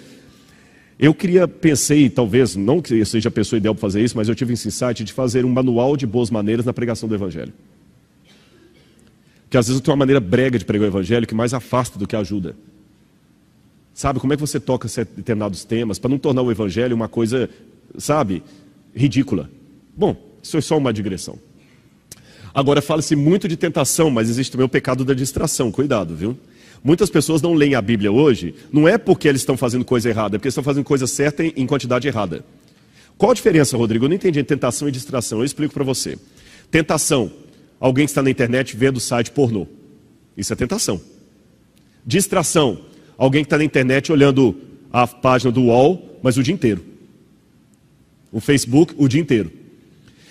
Eu pensei, talvez, não que eu seja a pessoa ideal para fazer isso, mas eu tive esse insight de fazer um manual de boas maneiras na pregação do Evangelho. Porque às vezes eu tenho uma maneira brega de pregar o Evangelho que mais afasta do que ajuda. Sabe, como é que você toca determinados temas para não tornar o Evangelho uma coisa, sabe, ridícula. Bom, isso é só uma digressão. Agora, fala-se muito de tentação, mas existe também o pecado da distração, cuidado, viu? Muitas pessoas não leem a Bíblia hoje, não é porque eles estão fazendo coisa errada, é porque eles estão fazendo coisa certa em quantidade errada. Qual a diferença, Rodrigo? Eu não entendi entre tentação e distração, eu explico para você. Tentação, alguém que está na internet vendo site pornô. Isso é tentação. Distração, alguém que está na internet olhando a página do UOL, mas o dia inteiro. O Facebook, o dia inteiro.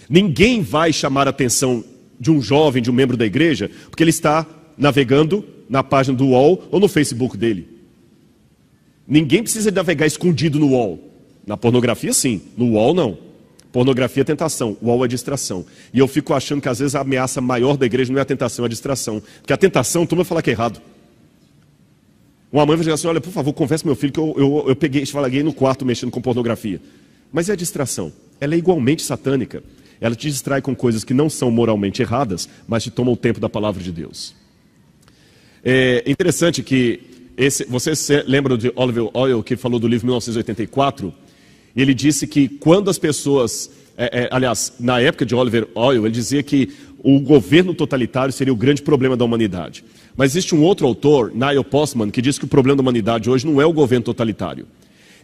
Ninguém vai chamar a atenção de um jovem, de um membro da igreja, porque ele está navegando na página do UOL ou no Facebook dele. Ninguém precisa navegar escondido no UOL. Na pornografia, sim. No UOL, não. Pornografia é tentação, o UOL é distração. E eu fico achando que às vezes a ameaça maior da igreja não é a tentação, é a distração. Porque a tentação, tu vai falar que é errado. Uma mãe vai dizer assim, olha, por favor, conversa com meu filho que eu peguei, esfalaguei no quarto mexendo com pornografia. Mas é a distração. Ela é igualmente satânica. Ela te distrai com coisas que não são moralmente erradas, mas te tomam o tempo da palavra de Deus. É interessante que, você lembra de Oliver Oil, que falou do livro 1984? Ele disse que quando as pessoas, aliás, na época de Oliver Oil, ele dizia que o governo totalitário seria o grande problema da humanidade. Mas existe um outro autor, Neil Postman, que diz que o problema da humanidade hoje não é o governo totalitário.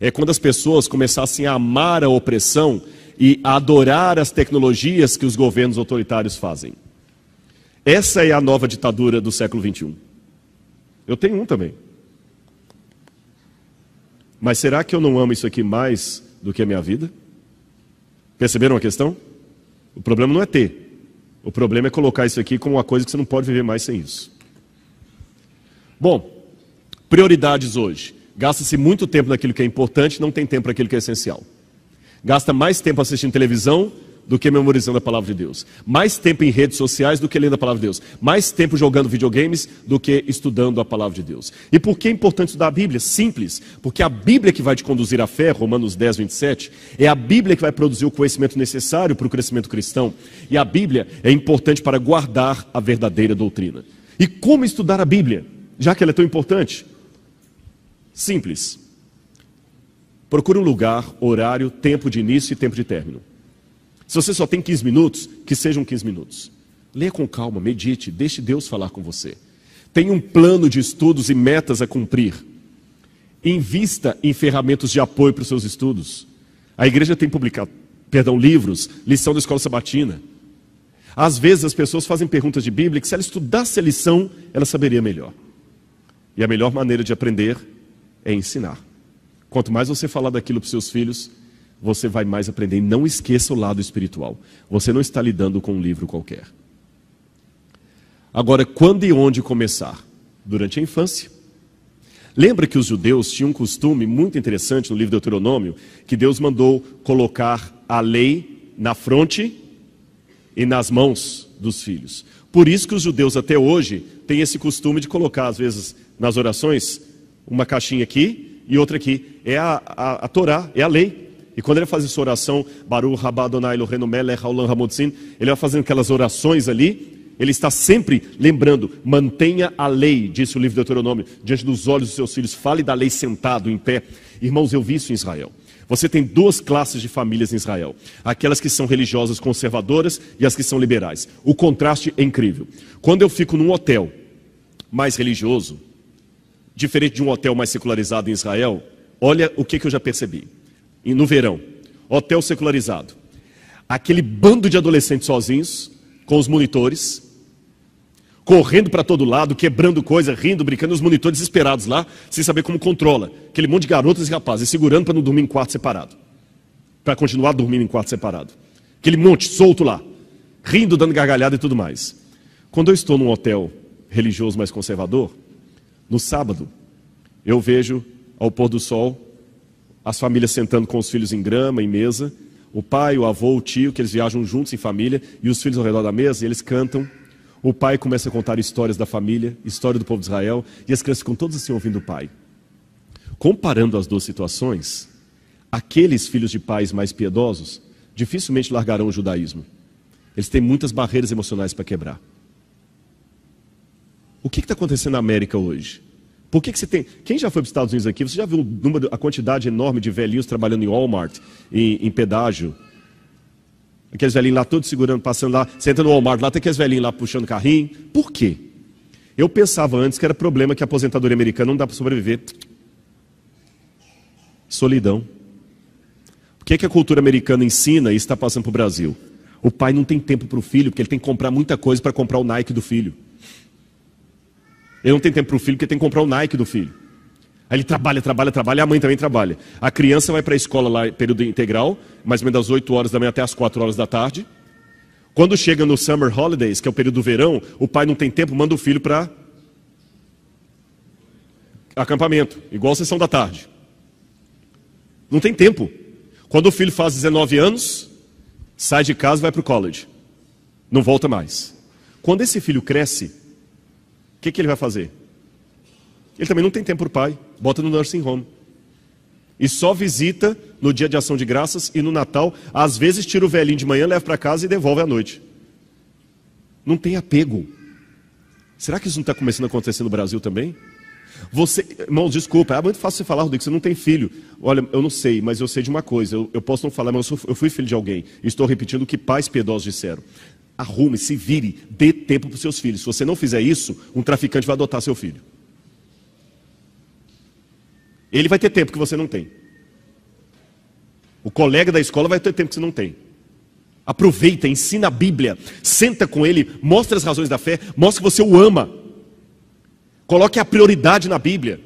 É quando as pessoas começassem a amar a opressão e a adorar as tecnologias que os governos autoritários fazem. Essa é a nova ditadura do século XXI. Eu tenho um também. Mas será que eu não amo isso aqui mais do que a minha vida? Perceberam a questão? O problema não é ter. O problema é colocar isso aqui como uma coisa que você não pode viver mais sem isso. Bom, prioridades hoje. Gasta-se muito tempo naquilo que é importante, não tem tempo para aquilo que é essencial. Gasta mais tempo assistindo televisão do que memorizando a palavra de Deus. Mais tempo em redes sociais do que lendo a palavra de Deus. Mais tempo jogando videogames do que estudando a palavra de Deus. E por que é importante estudar a Bíblia? Simples. Porque a Bíblia que vai te conduzir à fé, Romanos 10, 27, é a Bíblia que vai produzir o conhecimento necessário para o crescimento cristão. E a Bíblia é importante para guardar a verdadeira doutrina. E como estudar a Bíblia, já que ela é tão importante? Simples. Procure um lugar, horário, tempo de início e tempo de término. Se você só tem 15 minutos, que sejam 15 minutos. Leia com calma, medite, deixe Deus falar com você. Tenha um plano de estudos e metas a cumprir. Invista em ferramentas de apoio para os seus estudos. A igreja tem publicado, livros, lição da escola sabatina. Às vezes as pessoas fazem perguntas de Bíblia que se ela estudasse a lição, ela saberia melhor. E a melhor maneira de aprender é ensinar. Quanto mais você falar daquilo para os seus filhos, você vai mais aprender. E não esqueça o lado espiritual. Você não está lidando com um livro qualquer. Agora, quando e onde começar? Durante a infância. Lembra que os judeus tinham um costume muito interessante no livro do Deuteronômio, que Deus mandou colocar a lei na fronte e nas mãos dos filhos. Por isso que os judeus até hoje têm esse costume de colocar, às vezes, nas orações, uma caixinha aqui e outra aqui. É a Torá, é a lei. E quando ele faz essa oração, Baruch Rabá Adonai Eloheinu Melech Haolam Hamotzin, ele vai fazendo aquelas orações ali, ele está sempre lembrando, mantenha a lei, disse o livro do Deuteronômio, diante dos olhos dos seus filhos, fale da lei sentado, em pé. Irmãos, eu vi isso em Israel. Você tem duas classes de famílias em Israel, aquelas que são religiosas conservadoras e as que são liberais. O contraste é incrível. Quando eu fico num hotel mais religioso, diferente de um hotel mais secularizado em Israel, olha o que eu já percebi. E no verão, hotel secularizado, aquele bando de adolescentes sozinhos, com os monitores, correndo para todo lado, quebrando coisa, rindo, brincando, os monitores desesperados lá, sem saber como controla. Aquele monte de garotas e rapazes, segurando para não dormir em quarto separado. Para continuar dormindo em quarto separado. Aquele monte solto lá, rindo, dando gargalhada e tudo mais. Quando eu estou num hotel religioso mais conservador, no sábado, eu vejo ao pôr do sol as famílias sentando com os filhos em grama, em mesa, o pai, o avô, o tio, que eles viajam juntos em família, e os filhos ao redor da mesa, e eles cantam. O pai começa a contar histórias da família, história do povo de Israel, e as crianças ficam todas assim ouvindo o pai. Comparando as duas situações, aqueles filhos de pais mais piedosos dificilmente largarão o judaísmo. Eles têm muitas barreiras emocionais para quebrar. O que está acontecendo na América hoje? Por que você tem... Quem já foi para os Estados Unidos aqui, você já viu a quantidade enorme de velhinhos trabalhando em Walmart, em pedágio? Aqueles velhinhos lá todos segurando, passando lá, você entra no Walmart, lá tem aqueles velhinhos lá puxando carrinho. Por quê? Eu pensava antes que era problema que a aposentadoria americana não dá para sobreviver. Solidão. O que a cultura americana ensina e está passando para o Brasil? O pai não tem tempo para o filho, porque ele tem que comprar muita coisa para comprar o Nike do filho. Ele não tem tempo para o filho, porque tem que comprar o Nike do filho. Aí ele trabalha, a mãe também trabalha. A criança vai para a escola lá, período integral, mais ou menos das 8 horas da manhã até as 4 horas da tarde. Quando chega no Summer Holidays, que é o período do verão, o pai não tem tempo, manda o filho para acampamento, igual a sessão da tarde. Não tem tempo. Quando o filho faz 19 anos, sai de casa e vai para o college. Não volta mais. Quando esse filho cresce, o que ele vai fazer? Ele também não tem tempo para o pai. Bota no nursing home. E só visita no dia de ação de graças e no Natal. Às vezes tira o velhinho de manhã, leva para casa e devolve à noite. Não tem apego. Será que isso não está começando a acontecer no Brasil também? Você, irmãos, desculpa, é muito fácil você falar, Rodrigo, você não tem filho. Olha, eu não sei, mas eu sei de uma coisa. Eu posso não falar, mas eu fui filho de alguém. Estou repetindo o que pais piedosos disseram. Arrume, se vire, dê tempo para os seus filhos. Se você não fizer isso, um traficante vai adotar seu filho. Ele vai ter tempo que você não tem. O colega da escola vai ter tempo que você não tem. Aproveita, ensina a Bíblia, senta com ele, mostra as razões da fé, mostra que você o ama. Coloque a prioridade na Bíblia.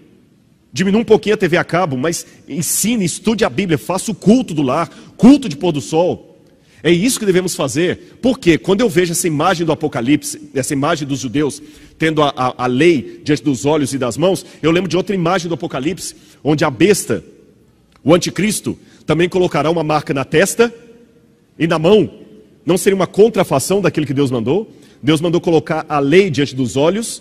Diminua um pouquinho a TV a cabo, mas ensine, estude a Bíblia, faça o culto do lar, culto de pôr do sol. É isso que devemos fazer, porque quando eu vejo essa imagem do Apocalipse, essa imagem dos judeus, tendo a lei diante dos olhos e das mãos, eu lembro de outra imagem do Apocalipse, onde a besta, o anticristo, também colocará uma marca na testa e na mão. Não seria uma contrafação daquilo que Deus mandou? Deus mandou colocar a lei diante dos olhos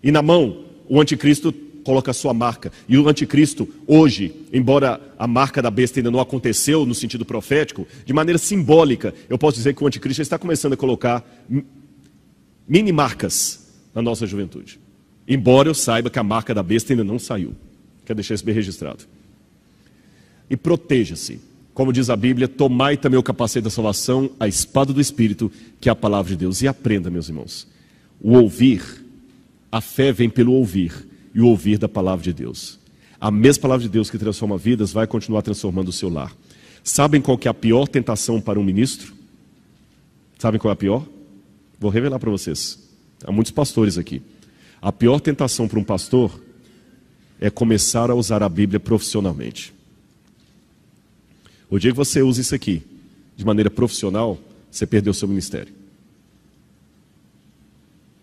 e na mão. O anticristo coloca a sua marca. E o anticristo, hoje, embora a marca da besta ainda não aconteceu no sentido profético, de maneira simbólica, eu posso dizer que o anticristo já está começando a colocar mini marcas na nossa juventude. Embora eu saiba que a marca da besta ainda não saiu. Quero deixar isso bem registrado. E proteja-se. Como diz a Bíblia, tomai também o capacete da salvação, a espada do Espírito, que é a palavra de Deus. E aprenda, meus irmãos, o ouvir, a fé vem pelo ouvir, e o ouvir da palavra de Deus. A mesma palavra de Deus que transforma vidas vai continuar transformando o seu lar. Sabem qual que é a pior tentação para um ministro? Sabem qual é a pior? Vou revelar para vocês. Há muitos pastores aqui. A pior tentação para um pastor é começar a usar a Bíblia profissionalmente. O dia que você usa isso aqui de maneira profissional, você perdeu o seu ministério.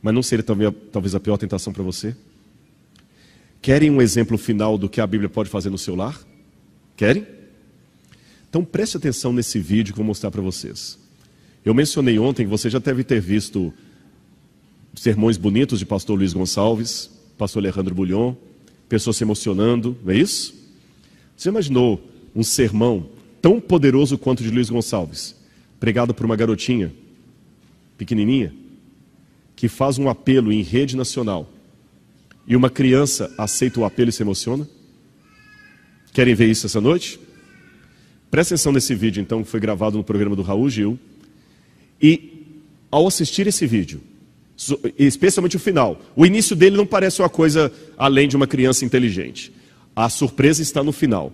Mas não seria talvez a pior tentação para você? Querem um exemplo final do que a Bíblia pode fazer no seu lar? Querem? Então preste atenção nesse vídeo que eu vou mostrar para vocês. Eu mencionei ontem que você já deve ter visto sermões bonitos de pastor Luiz Gonçalves, pastor Alejandro Bulhon, pessoas se emocionando, não é isso? Você imaginou um sermão tão poderoso quanto o de Luiz Gonçalves, pregado por uma garotinha pequenininha, que faz um apelo em rede nacional, e uma criança aceita o apelo e se emociona? Querem ver isso essa noite? Presta atenção nesse vídeo, então, que foi gravado no programa do Raul Gil. E, ao assistir esse vídeo, especialmente o final, o início dele não parece uma coisa além de uma criança inteligente. A surpresa está no final.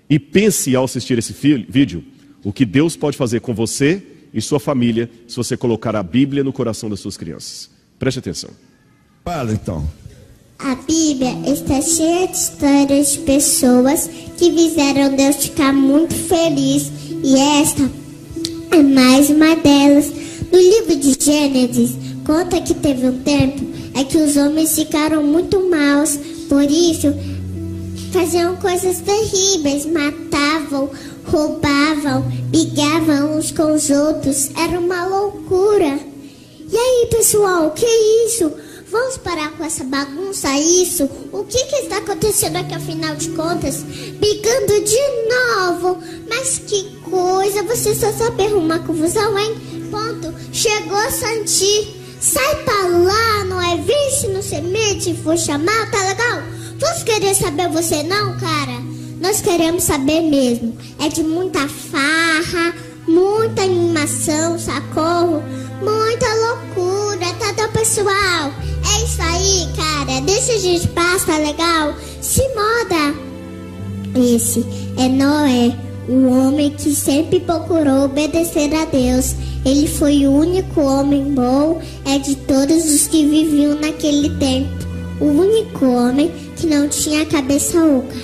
E pense, ao assistir esse vídeo, o que Deus pode fazer com você e sua família se você colocar a Bíblia no coração das suas crianças. Preste atenção. Fala, então. A Bíblia está cheia de histórias de pessoas que fizeram Deus ficar muito feliz, e esta é mais uma delas. No livro de Gênesis, conta que teve um tempo que os homens ficaram muito maus, por isso faziam coisas terríveis, matavam, roubavam, brigavam uns com os outros. Era uma loucura. E aí, pessoal, o que é isso? Vamos parar com essa bagunça, isso? O que está acontecendo aqui, afinal de contas? Brigando de novo. Mas que coisa, você só sabe arrumar confusão, hein? Ponto. Chegou, Santi. Sai pra lá, não é? Vem se não se mete, for chamar, tá legal? Vamos querer saber você não, cara? Nós queremos saber mesmo. É de muita farra, muita animação, socorro, muita loucura, tá, pessoal? É isso aí, cara. Deixa a gente passar, tá legal? Se moda. Esse é Noé, um homem que sempre procurou obedecer a Deus. Ele foi o único homem bom de todos os que viviam naquele tempo. O único homem que não tinha a cabeça oca.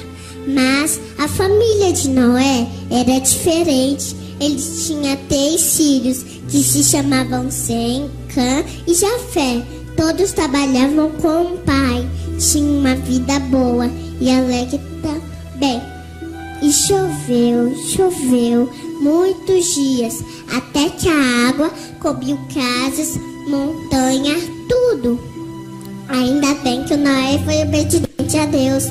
Mas a família de Noé era diferente. Eles tinham 3 filhos que se chamavam Sem, Cã e Jafé. Todos trabalhavam com o pai. Tinham uma vida boa e alegre também. E choveu muitos dias, até que a água cobriu casas, montanhas, tudo. Ainda bem que o Noé foi obediente a Deus.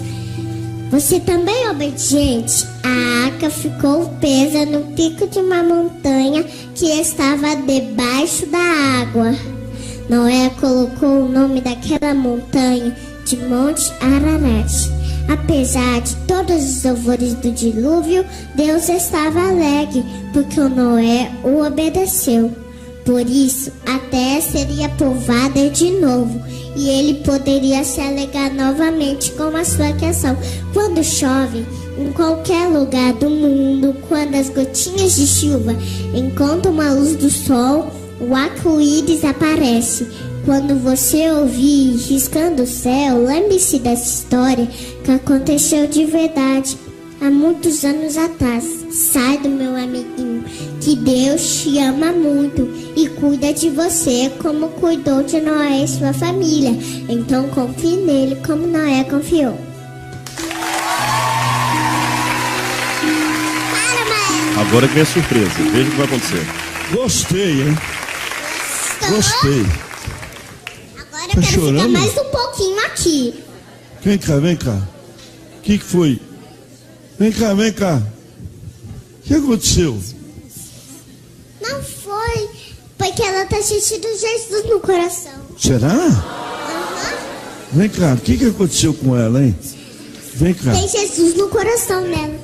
Você também é obediente? A arca ficou presa no pico de uma montanha que estava debaixo da água. Noé colocou o nome daquela montanha de Monte Ararat. Apesar de todos os louvores do dilúvio, Deus estava alegre, porque o Noé o obedeceu. Por isso, a terra seria povoada de novo, e ele poderia se alegrar novamente com a sua criação. Quando chove, em qualquer lugar do mundo, quando as gotinhas de chuva encontram a luz do sol, o arco-íris aparece. Quando você ouvir riscando o céu, lembre-se dessa história que aconteceu de verdade há muitos anos atrás. Saiba, meu amiguinho, que Deus te ama muito e cuida de você como cuidou de Noé e sua família. Então confie nele como Noé confiou. Agora que vem a surpresa. Veja o que vai acontecer. Gostei, hein? Gostei. Agora eu quero ficar mais um pouquinho aqui. Vem cá, vem cá. O que foi? Vem cá, vem cá. O que aconteceu? Não foi, porque ela tá sentindo Jesus no coração. Será? Vem cá, o que aconteceu com ela, hein? Vem cá. Tem Jesus no coração dela.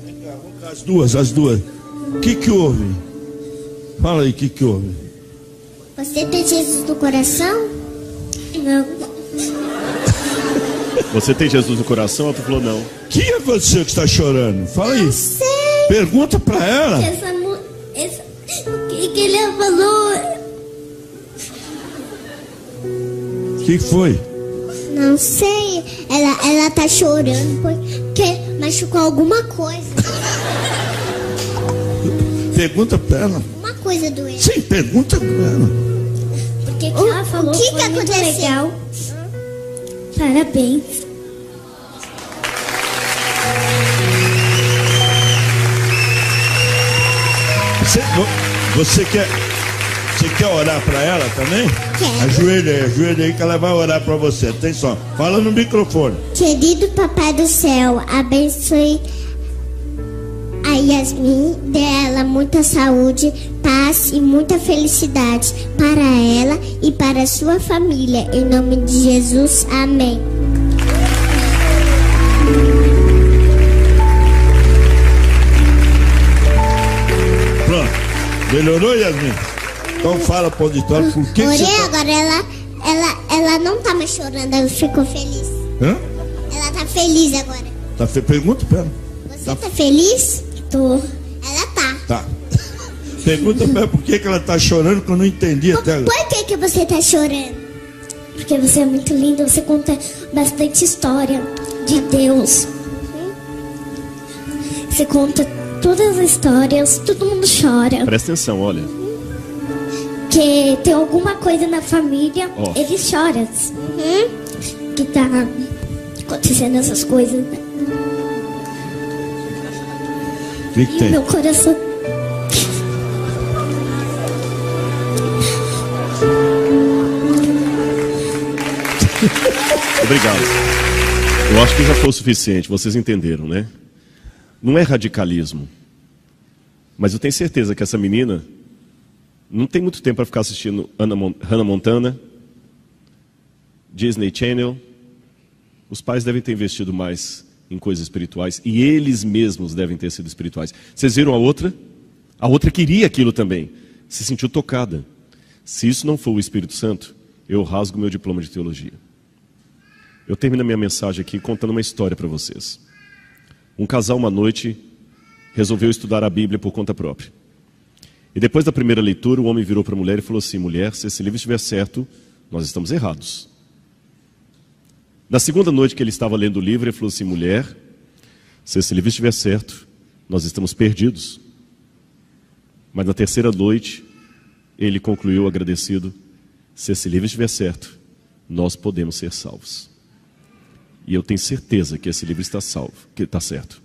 Vem cá, vamos cá, as duas. O que houve? Fala aí, o que houve? Você tem Jesus no coração? Não. Você tem Jesus no coração? Ela falou não. O que aconteceu que está chorando? Fala aí. Não sei. Pergunta pra ela. O que ele falou? O que foi? Não sei. Ela tá chorando porque machucou alguma coisa. Pergunta pra ela. Uma coisa doente. Sim, pergunta pra ela. Porque ela falou que aconteceu? Legal. Parabéns. Você quer orar para ela também? Quero. Ajoelha aí que ela vai orar para você. Atenção, fala no microfone. Querido Papai do Céu, abençoe a Yasmin, dê a ela muita saúde, paz e muita felicidade para ela e para a sua família. Em nome de Jesus, amém. Pronto. Melhorou, Yasmin? Então fala pro auditório por que Orei, você tá... agora ela não tá mais chorando, ela ficou feliz. Hã? Ela tá feliz agora. Pergunta pra ela. Você tá feliz? Tô. Ela tá. Tá. Pergunta pra ela por que ela tá chorando, que eu não entendi até agora. Por que você tá chorando? Porque você é muito linda, você conta bastante história de Deus. Você conta todas as histórias, todo mundo chora. Presta atenção, olha. Que tem alguma coisa na família, Ó. eles choram. Que tá acontecendo essas coisas, né? O que tem? Meu coração. Obrigado. Eu acho que já foi o suficiente, vocês entenderam, né? Não é radicalismo. Mas eu tenho certeza que essa menina não tem muito tempo para ficar assistindo Hannah Montana, Disney Channel. Os pais devem ter investido mais em coisas espirituais e eles mesmos devem ter sido espirituais. Vocês viram a outra? A outra queria aquilo também, se sentiu tocada. Se isso não for o Espírito Santo, eu rasgo meu diploma de teologia. Eu termino a minha mensagem aqui contando uma história para vocês. Um casal, uma noite, resolveu estudar a Bíblia por conta própria. E depois da primeira leitura, o homem virou para a mulher e falou assim: mulher, se esse livro estiver certo, nós estamos errados. Na segunda noite que ele estava lendo o livro, ele falou assim: mulher, se esse livro estiver certo, nós estamos perdidos. Mas na terceira noite, ele concluiu agradecido: se esse livro estiver certo, nós podemos ser salvos. E eu tenho certeza que esse livro está salvo, que está certo.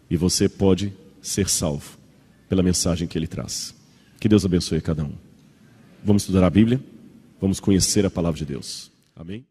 E você pode ser salvo pela mensagem que ele traz. Que Deus abençoe a cada um. Vamos estudar a Bíblia, vamos conhecer a palavra de Deus. Amém?